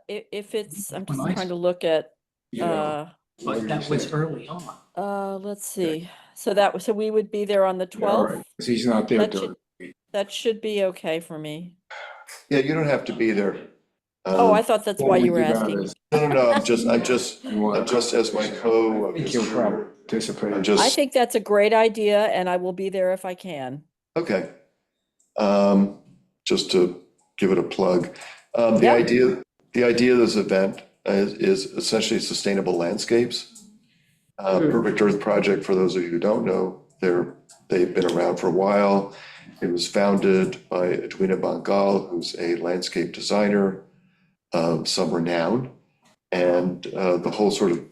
if it's, I'm just trying to look at, You know, But that was early on. let's see. So we would be there on the yeah, all 12th? right, 'cause he's not there That during. That should be okay for me. Yeah, you don't have to be there. Oh, I thought that's why you were asking. No, I'm just You want- as my I think he'll probably co. participate. I'm I just, think that's a great idea and I will be there if I can. okay. Just to give it a plug. The Yeah. idea of this event is essentially sustainable landscapes. Perfect Earth Project, for those of you who don't know, they've been around for a while. It was founded by Edwina Bangal, who's a landscape designer of some renown. And the whole sort of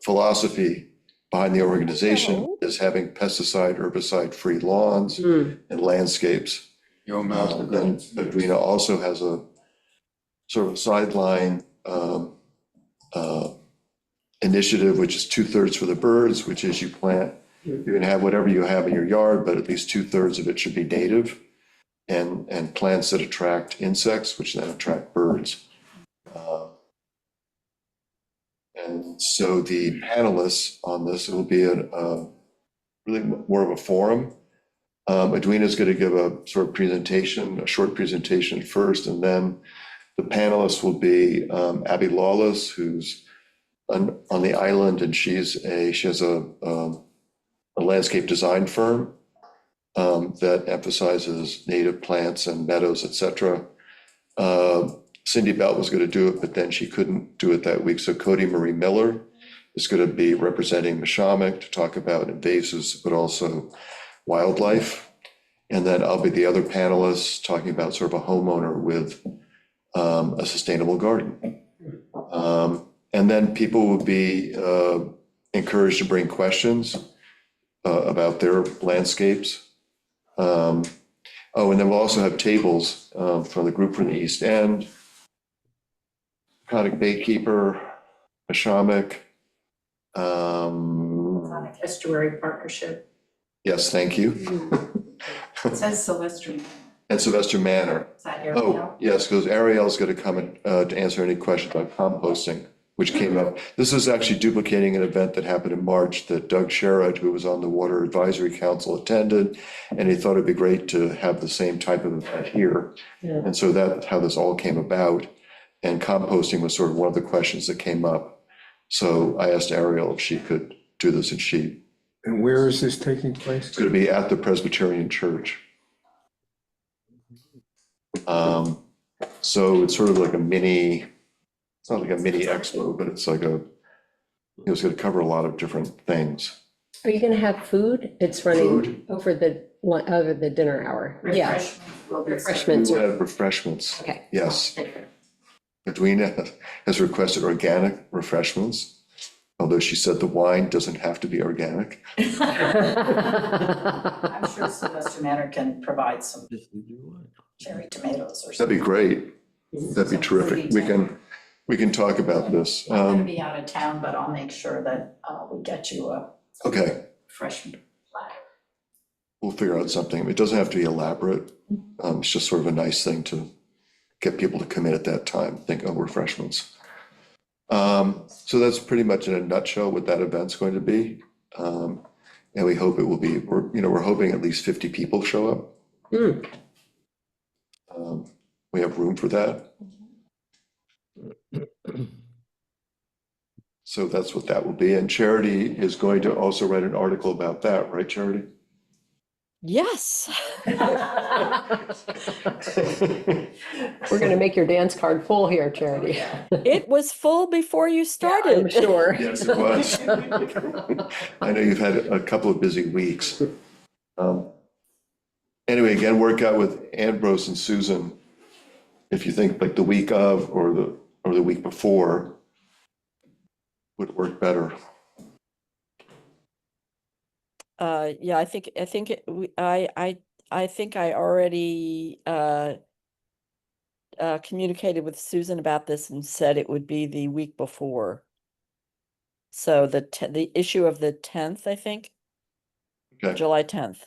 philosophy behind the organization is having pesticide, herbicide-free lawns and landscapes. Your mouth. And Edwina also has a sort of sideline initiative, which is 2/3 for the birds, which is you can have whatever you have in your yard, but at least 2/3 of it should be native. And plants that attract insects, which then attract birds. And so the panelists on this, it will be really more of a forum. Edwina is going to give a sort of presentation, a short presentation first, and then the panelists will be Abby Lawless, who's on the island, and she has a landscape design firm that emphasizes native plants and meadows, etc. Cindy Belt was going to do it, but then she couldn't do it that week. So Cody Marie Miller is going to be representing Mishamik to talk about invasives, but also wildlife. And then I'll be the other panelist talking about sort of a homeowner with a sustainable garden. And then people will be encouraged to bring questions. about their landscapes. Oh, and then we'll also have tables from the group from the East End, Conic Baykeeper, Mashamick. Sonic Estuary Partnership. Yes, thank you. It says Sylvester. And Sylvester Manor. Is that your? Oh, yes, because Ariel's going to come to answer any questions about composting, which came up. This is actually duplicating an event that happened in March that Doug Sherrod, who was on the Water Advisory Council, attended, and he thought it'd be great to have the same type of event here. Yeah. And so that's how this all came about. And composting was sort of one of the questions that came up. So I asked Ariel if she could do this, and And where is this taking place? it's going to be at the Presbyterian Church. So it's sort of like a mini, it's not like a mini expo, but it's like it's going to cover a lot of different things. Are you gonna have food? It's running over the dinner hour. Yeah, Will be. We refreshments. will have refreshments, Okay. yes. Edwina has requested organic refreshments, although she said the wine doesn't have to be organic. I'm sure Sylvester Manor can provide some Just need your wine. cherry tomatoes or That'd something. be great. That'd be terrific. We can talk about this. I'm gonna be out of town, but I'll make sure that we get you a Okay, refreshment platter. we'll figure out something. It doesn't have to be elaborate. It's just sort of a nice thing to get people to come in at that time, think of refreshments. So that's pretty much in a nutshell what that event's going to be. And we hope it will be, we're hoping at least 50 people show up. We have room for that. So that's what that will be. And Charity is going to also write an article about that, right, Charity? Yes. We're gonna make your dance card full here, Charity. It was full before you I'm started. sure. Yes, it was. I know you've had a couple of busy weeks. Anyway, again, work out with Ambrose and Susan. If you think like the week of or the week before would work better. Yeah, I think I think I already communicated with Susan about this and said it would be the week before. So the issue of the 10th, I think, Okay, July 10th.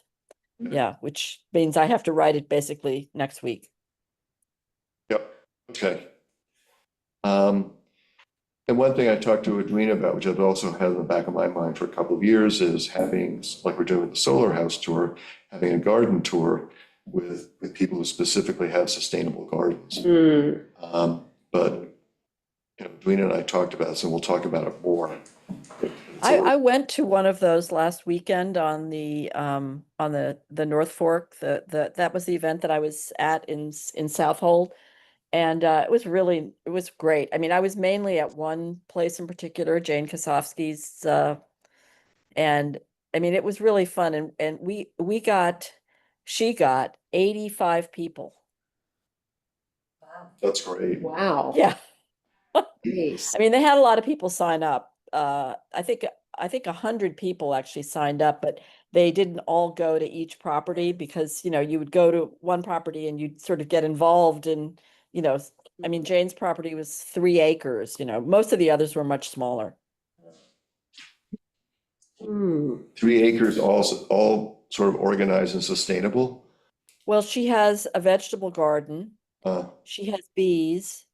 Yeah, which means I have to write it basically next week. yep, okay. And one thing I talked to Edwina about, which I've also had in the back of my mind for a couple of years, is having, like we're doing with the Solar House tour, having a garden tour with people who specifically have sustainable gardens. But Edwina and I talked about this, and we'll talk about it more. I went to one of those last weekend on the North Fork. That was the event that I was at in Southold. And it was great. I mean, I was mainly at one place in particular, Jane Kosofsky's, and I mean, it was really fun. And she got 85 people. That's great. Wow. Yeah. Nice. I mean, they had a lot of people sign up. I think 100 people actually signed up, but they didn't all go to each property because, you would go to one property and you'd sort of get involved in, I mean, Jane's property was 3 acres, most of the others were much smaller. 3 acres, all sort of organized and sustainable. Well, she has a vegetable garden. She has bees.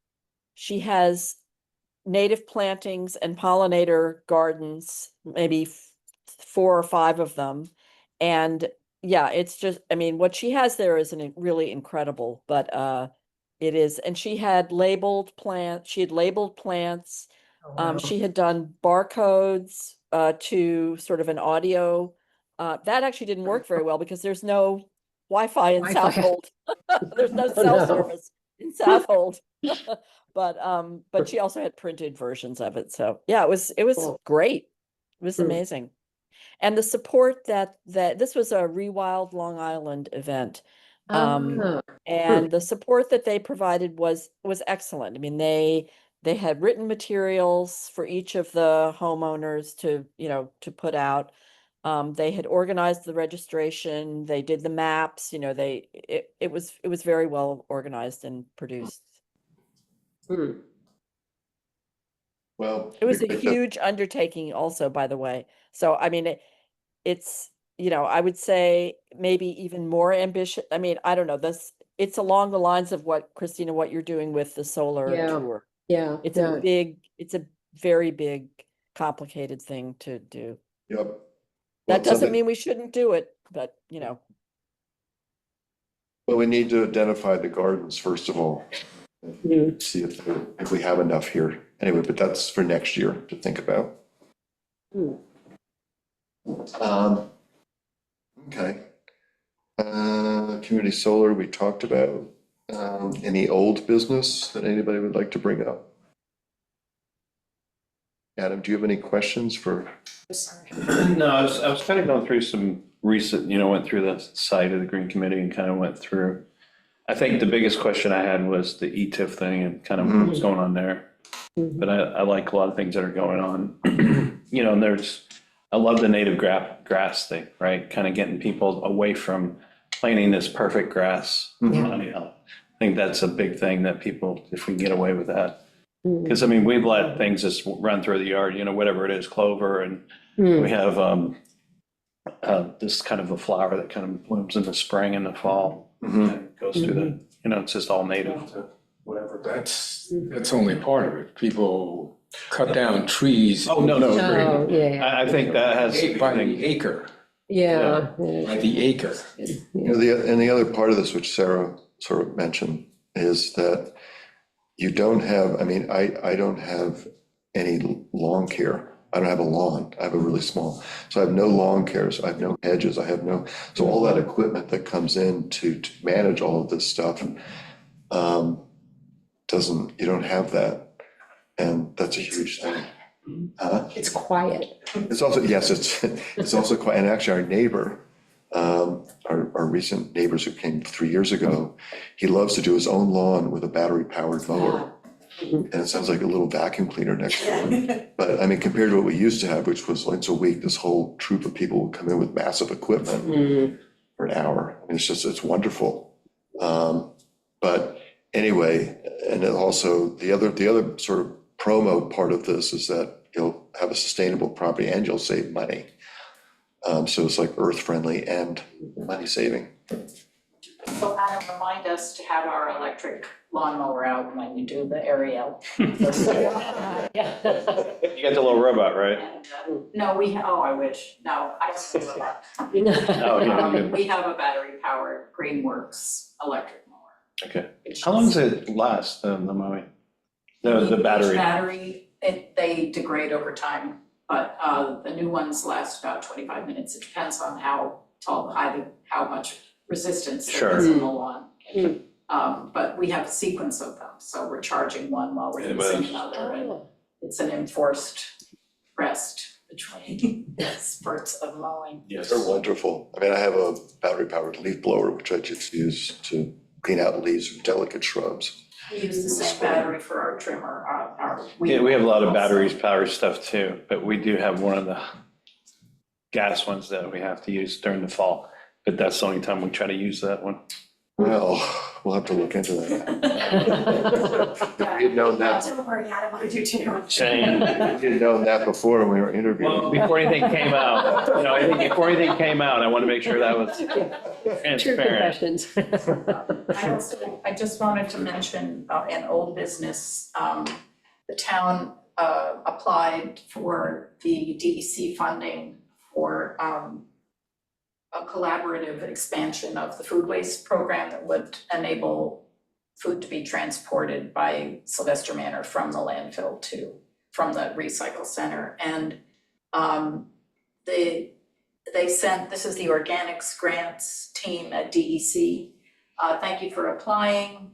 She has native plantings and pollinator gardens, maybe 4 or 5 of them. And yeah, it's just, I mean, what she has there is really incredible, but it is. And she had labeled plants. She had done barcodes to sort of an audio. That actually didn't work very well because there's no Wi-Fi in Southold. There's no cell service in Southold. But she also had printed versions of it. So yeah, it was great. It was amazing. And the support that this was a Rewild Long Island event. And the support that they provided was excellent. I mean, they had written materials for each of the homeowners to put out. They had organized the registration, they did the maps, it was very well organized and produced. Well. It was a we think that- huge undertaking also, by the way. So, I mean, it's, I would say maybe even more ambitious. I mean, I don't know, it's along the lines of what, Christina, what you're doing with the solar Yeah. tour. Yeah. It's no, it's a very big, complicated thing to do. Yep. That Well, doesn't something- mean we shouldn't do it, but, Well, we need to identify the gardens first of all. Mm. See if we have enough here. Anyway, but that's for next year to think about. Okay. Community solar, we talked about. Any old business that anybody would like to bring up? Adam, do you have any questions for? No, I was kind of going through some recent, went through the site of the Green Committee and kind of went through. I think the biggest question I had was the ETIF thing and kind of what's going on there. But I like a lot of things that are going on. And I love the native grass thing, right? Kind of getting people away from planting this perfect grass. I think that's a big thing that people, if we can get away with that. Because, I mean, we've let things just run through the yard, whatever it is, clover, and we have this kind of a flower that kind of blooms in the spring and the fall. And goes through the, it's just all native to whatever. That's only part of it. People cut down trees. Oh, no. Oh, yeah. I think that has. By the acre, Yeah. by the acre. And the other part of this, which Sarah sort of mentioned, is that you don't have, I mean, I don't have any lawn care. I don't have a lawn. I have a really small, so I have no lawn care. So I have no hedges. I have no, so all that equipment that comes in to manage all of this stuff, you don't have that. And that's a huge thing. It's quiet. It's also, yes, it's also quite, and actually our neighbor, our recent neighbors who came 3 years ago, he loves to do his own lawn with a battery powered mower. And it sounds like a little vacuum cleaner next door. But I mean, compared to what we used to have, which was once a week, this whole troop of people would come in with massive equipment for an hour. I mean, it's wonderful. But anyway, and then also the other sort of promo part of this is that you'll have a sustainable property and you'll save money. So it's like earth friendly and money saving. So Adam, remind us to have our electric lawnmower out when you do the aerial. You got the little robot, right? And, no, I wish, no, I don't do that. Oh, yeah. We have a battery powered Greenworks electric mower. Okay. How long does it last, the mowing? The Each battery? battery, they degrade over time, but the new ones last about 25 minutes. It depends on how tall, how much resistance there is Sure. in the lawn. But we have a sequence of them, so we're charging one while we're using another, and it's an enforced rest between spurts of mowing. Yes, they're wonderful. I mean, I have a battery powered leaf blower, which I just use to clean out leaves from delicate shrubs. We use the same battery for our trimmer, our. Yeah, we have a lot of batteries, power stuff too, but we do have one of the gas ones that we have to use during the fall. But that's the only time we try to use that one. Well, we'll have to look into that. If we had known that, Don't worry, Adam, I do too. Shane. if we had known that before when we were interviewing. Well, before anything came out, I think before anything came out, I want to make sure that was True transparent. confessions. I just wanted to mention in old business, the town applied for the DEC funding for a collaborative expansion of the food waste program that would enable food to be transported by Sylvester Manor from the landfill from the recycle center. And they sent, this is the organics grants team at DEC. Thank you for applying.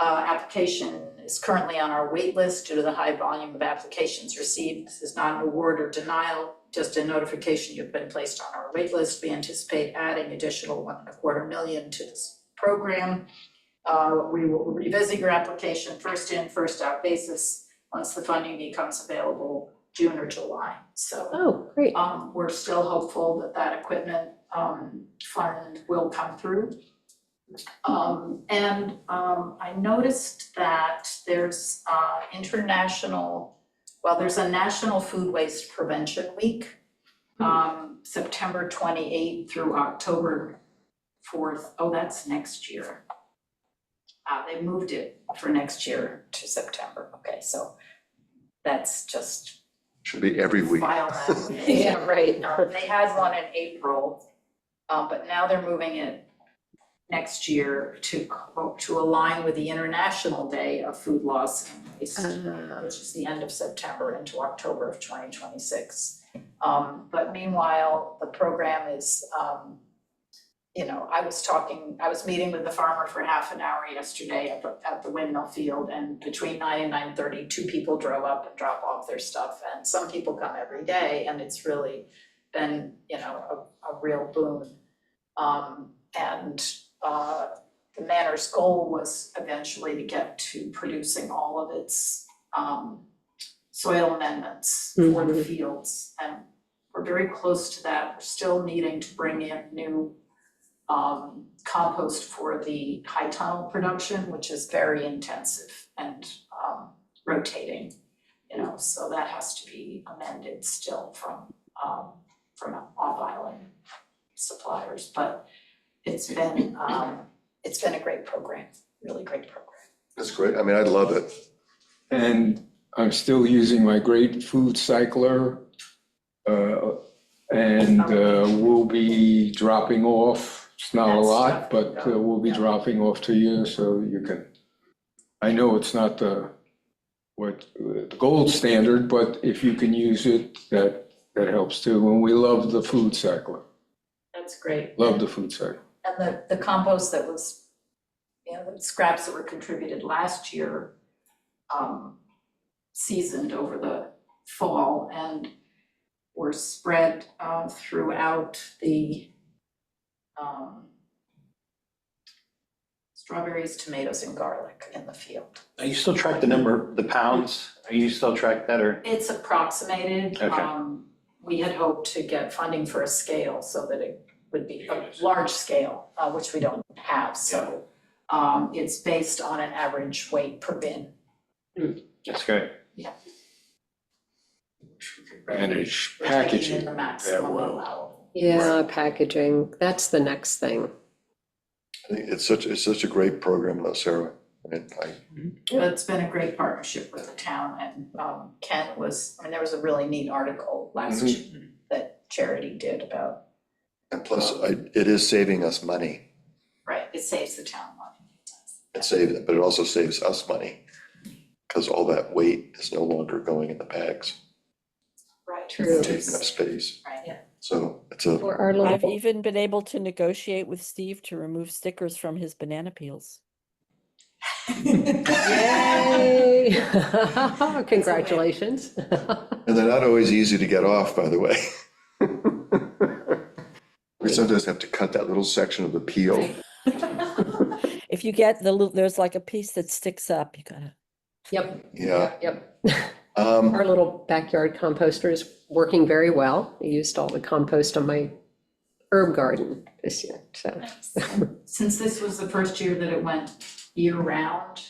Application is currently on our wait list due to the high volume of applications received. This is not an award or denial, just a notification you've been placed on our wait list. We anticipate adding additional $1.25 million to this program. We will revisit your application first in, first out basis once the funding becomes available June or July. So Oh, great. we're still hopeful that that equipment fund will come through. I noticed that there's there's a National Food Waste Prevention Week, September 28th through October 4th. Oh, that's next year. They moved it for next year to September. Okay, so that's just Should be every week. file that. Yeah, right. They had one in April, but now they're moving it next year to align with the International Day of Food Loss and Waste, which is the end of September into October of 2026. But meanwhile, the program is, I was meeting with the farmer for half an hour yesterday at the windmill field, and between 9 and 9:30, 2 people drove up and dropped off their stuff, and some people come every day, and it's really been, a real boon. The Manor's goal was eventually to get to producing all of its soil amendments for the fields, and we're very close to that. We're still needing to bring in new compost for the high tunnel production, which is very intensive and rotating, so that has to be amended still from off-island suppliers, but it's been a great program, really great program. That's great. I mean, I love it. And I'm still using my great food cycler. We'll be dropping off, it's not a That's lot, stuff, but we'll be yeah. dropping off to you so you can, I know it's not the gold standard, but if you can use it, that helps too. And we love the food cycler, That's great. love the food cycler. And the compost that was, the scraps that were contributed last year, seasoned over the fall and were spread throughout the strawberries, tomatoes, and garlic in the field. Are you still track the pounds? Are you still track that, or? It's approximated. Okay. We had hoped to get funding for a scale so that it would be a large scale, which we don't have, so it's based on an average weight per bin. That's great. Manage We're taking in packaging the that maximum well. allowable. Yeah, packaging, that's the next thing. I think it's such a great program though, Sarah. I mean, But it's been a great partnership with the town, and Ken there was a really neat article last year that Charity did about, and plus, it is saving us money. right, it saves the town money. But it also saves us money because all that weight is no longer going in the bags, Right. True. taking up space. Right, yeah. So it's a, Or our I've little, even been able to negotiate with Steve to remove stickers from his banana peels. yay! Congratulations. and they're not always easy to get off, by the way. We sometimes have to cut that little section of the peel. If you get there's like a piece that sticks up, you gotta. Yep, Yeah. yep. Um, Our little backyard composter is working very well. I used all the compost on my herb garden this year, so. Since this was the first year that it went year-round,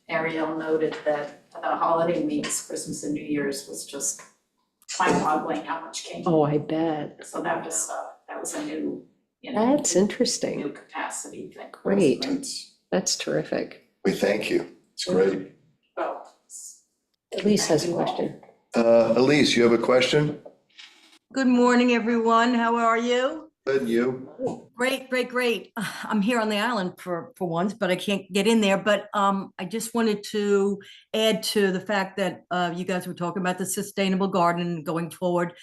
Ariel noted that the holiday weeks, Christmas and New Year's, was just mind-boggling how much came. Oh, I bet. So that was a new, That's new interesting. capacity thing. Great. That's Terrific. we thank you. It's great. Well, Elise has a question. Elise, you have a question? Good morning, everyone. How are you? Good, you? Great. I'm here on the island for once, but I can't get in there. But I just wanted to add to the fact that you guys were talking about the sustainable garden going forward.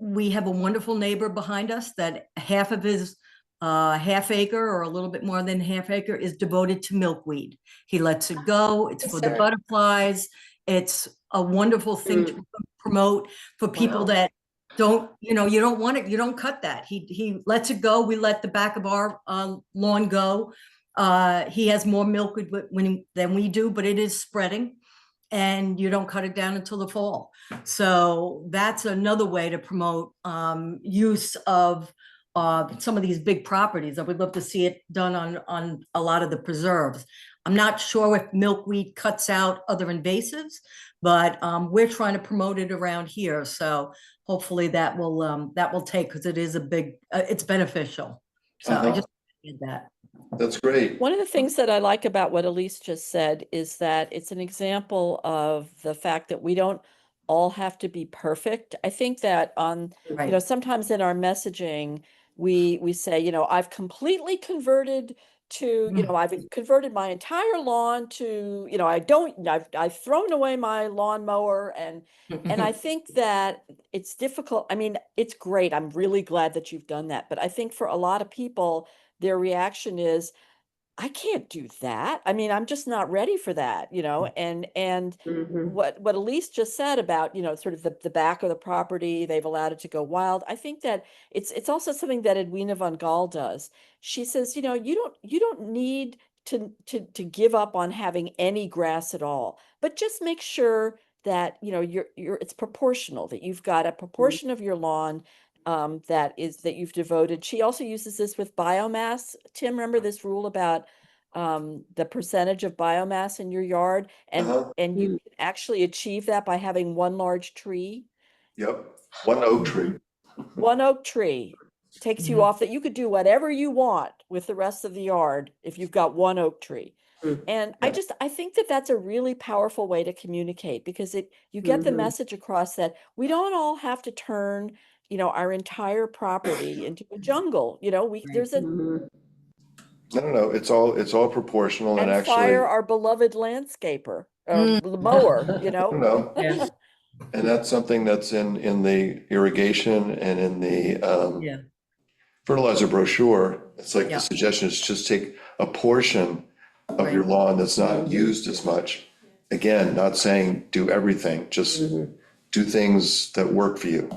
We have a wonderful neighbor behind us that half of his half acre or a little bit more than half acre is devoted to milkweed. He lets it go. It's for the butterflies. It's a wonderful thing to promote for people that don't, you don't want it, you don't cut that. He lets it go. We let the back of our lawn go. He has more milkweed than we do, but it is spreading. and you don't cut it down until the fall. So that's another way to promote use of some of these big properties. I would love to see it done on a lot of the preserves. I'm not sure if milkweed cuts out other invasives, but we're trying to promote it around here. So hopefully that will take, because it is a big, it's beneficial. So I just did that. That's great. One of the things that I like about what Elise just said is that it's an example of the fact that we don't all have to be perfect. I think that Right. sometimes in our messaging, we say, I've completely converted to, I've converted my entire lawn to, I've thrown away my lawnmower, and I think that it's difficult. I mean, it's great. I'm really glad that you've done that. But I think for a lot of people, their reaction is, I can't do that. I mean, I'm just not ready for that, and Mhm. what Elise just said about, sort of the back of the property, they've allowed it to go wild. I think that it's also something that Edwina von Gaal does. She says, you don't need to give up on having any grass at all, but just make sure that, it's proportional, that you've got a proportion of your lawn that you've devoted. She also uses this with biomass. Tim, remember this rule about the percentage of biomass in your yard, and Uh-huh. you can actually achieve that by having one large tree. Yep, one oak tree. One oak tree takes you off that. You could do whatever you want with the rest of the yard if you've got one oak tree. And I think that that's a really powerful way to communicate, because you get the message across that we don't all have to turn, our entire property into a jungle. There's a Mhm. No, it's all proportional and and actually, fire our beloved landscaper, the mower. no, Yeah. and that's something that's in the irrigation and in the Yeah. fertilizer brochure. It's like Yeah. the suggestion is just take a portion of your lawn that's not used as much. Again, not saying do everything, just do things that work for you.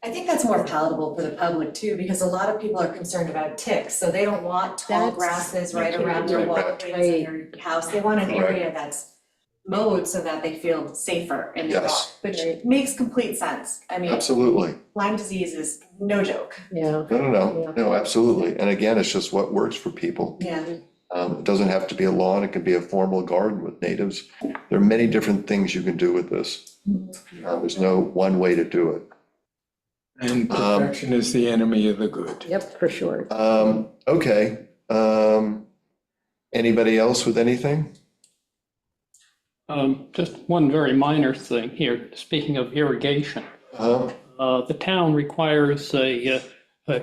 I think that's more palatable for the public too, because a lot of people are concerned about ticks, so they don't want tall That's- grasses right That's around their right. walkways in their house. They want an Correct. area that's mowed so that they feel safer in their Yes. yard, which makes complete sense. I mean, Absolutely. Lyme disease is no joke. Yeah. No, absolutely. And again, it's just what works for people. Yeah. It doesn't have to be a lawn, it can be a formal garden with natives. There are many different things you can do with this. There's no one way to do it. And perfection is the enemy of the good. Yep, for sure. Okay, anybody else with anything? Just one very minor thing here, speaking of irrigation. The town requires a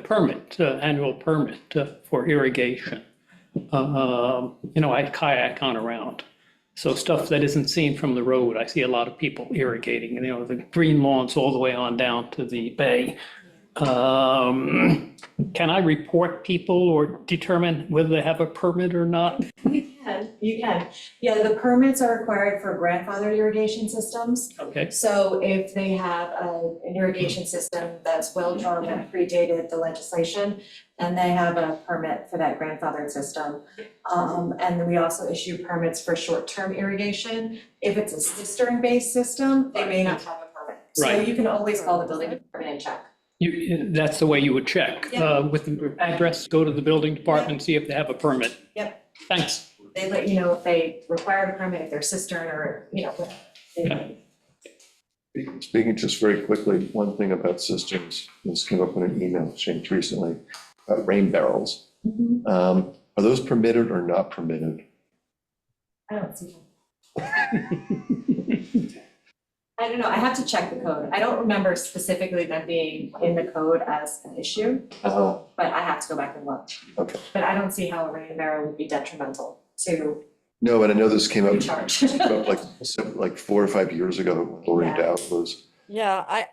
permit, annual permit for irrigation. I kayak on around. So stuff that isn't seen from the road, I see a lot of people irrigating, the green lawns all the way on down to the bay. Can I report people or determine whether they have a permit or not? You can. Yeah, the permits are required for grandfathered irrigation systems. Okay, So if they have an irrigation system that's well drawn that predated the legislation, then they have a permit for that grandfathered system. And then we also issue permits for short-term irrigation. If it's a cistern-based system, they may not have a permit. So Right. you can always call the building department and check. that's the way you would check. Yeah. With the address, go to the building department, see if they have a permit. Yep. Thanks. They let you know if they require a permit, if they're cistern or, Speaking just very quickly, one thing about cisterns, this came up in an email exchange recently, about rain barrels. Are those permitted or not permitted? I don't see them. I don't know, I have to check the code. I don't remember specifically them being in the code as an issue, but I have to go back and look. Okay. But I don't see how a rain barrel would be detrimental to No, and I know this came up recharge. like 4 or 5 years ago, when Lori Yeah. Dow was. Yeah,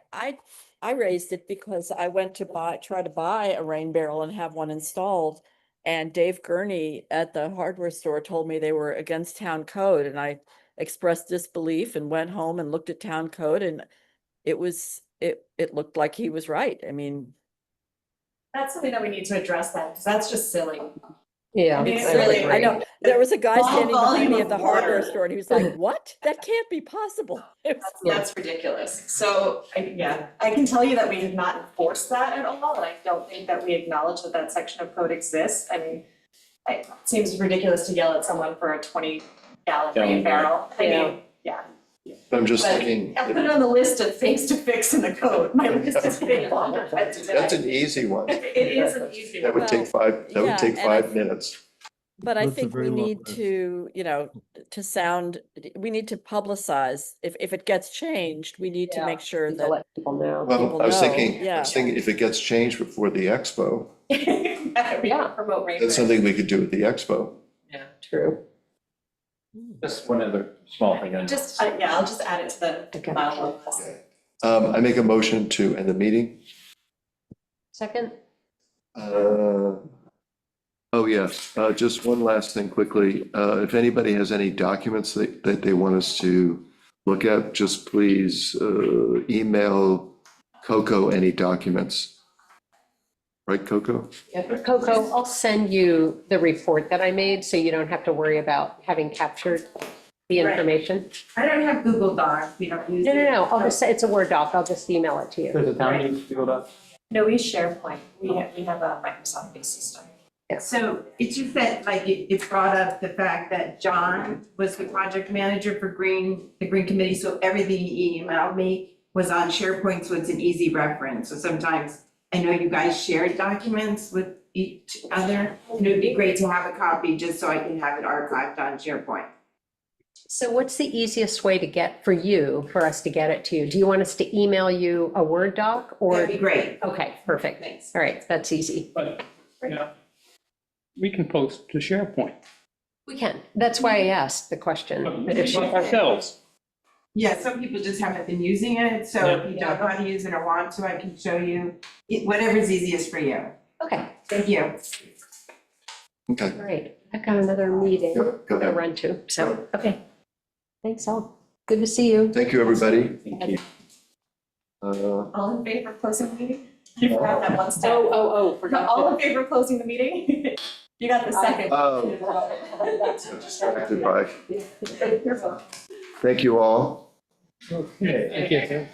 I raised it because I went to try to buy a rain barrel and have one installed. And Dave Gurney at the hardware store told me they were against town code, and I expressed disbelief and went home and looked at town code, and it looked like he was right. I mean, That's something that we need to address then, because that's just silly. Yeah. I mean, it's I would really- agree. I know, there was a guy Small standing behind me volume at the of hardware water. store and he was like, what? That can't be possible. It was- That's ridiculous. So, I can tell you that we have not enforced that at all, and I don't think that we acknowledge that that section of code exists. I mean, it seems ridiculous to yell at someone for a 20-gallon rain barrel. I mean, yeah. I'm just But thinking, I put it on the list of things to fix in the code. My list is getting longer by the day. that's an easy one. It is an easy That one. would take that would yeah, take and I 5 minutes. But I That's a think we very long need list. to, we need to publicize, if it gets changed, we need to Yeah, make sure To that, let people know. Well, People I was know, thinking, yeah. if it gets changed before the expo, Yeah, promote rain. that's something we could do at the expo. Yeah, true. Just one other small thing. Just, I'll just add it to the Okay. file. I make a motion to end the meeting. Second? Oh, yes, just one last thing quickly. If anybody has any documents that they want us to look at, just please email Coco any documents. Right, Coco? Yeah, Coco, I'll send you the report that I made, so you don't have to worry about having captured the Right. information. I don't have Google Docs, we don't use No, it. no, no, I'll just say, it's a Word doc, I'll just email it to you. Does the town need to go up? No, we use SharePoint. We have a Microsoft-based system. So it's just that, like, it brought up the fact that John was the project manager for the Green Committee, so everything he emailed me was on SharePoint, so it's an easy reference. So sometimes, I know you guys shared documents with each other, and it would be great to have a copy just so I can have it archived on SharePoint. So what's the easiest way to get, for us to get it to you? Do you want us to email you a Word doc or? That'd be great. Okay, perfect. Thanks. All right, that's easy. But, yeah, we can post to SharePoint We can. That's why I asked the question. But if she- ourselves. Yeah, some people just haven't been using it, so if you don't know how to use it or want to, I can show you whatever's easiest for you. Okay, Thank you. Okay. great. I've got another meeting Go to ahead. run to, so, okay. Thanks all. Good to see you. Thank you, everybody. Thank you. All in favor of closing the meeting? You forgot that one step. forgot. All in favor of closing the meeting? You got the second. So distracted by, You're welcome. thank you all. Thank you.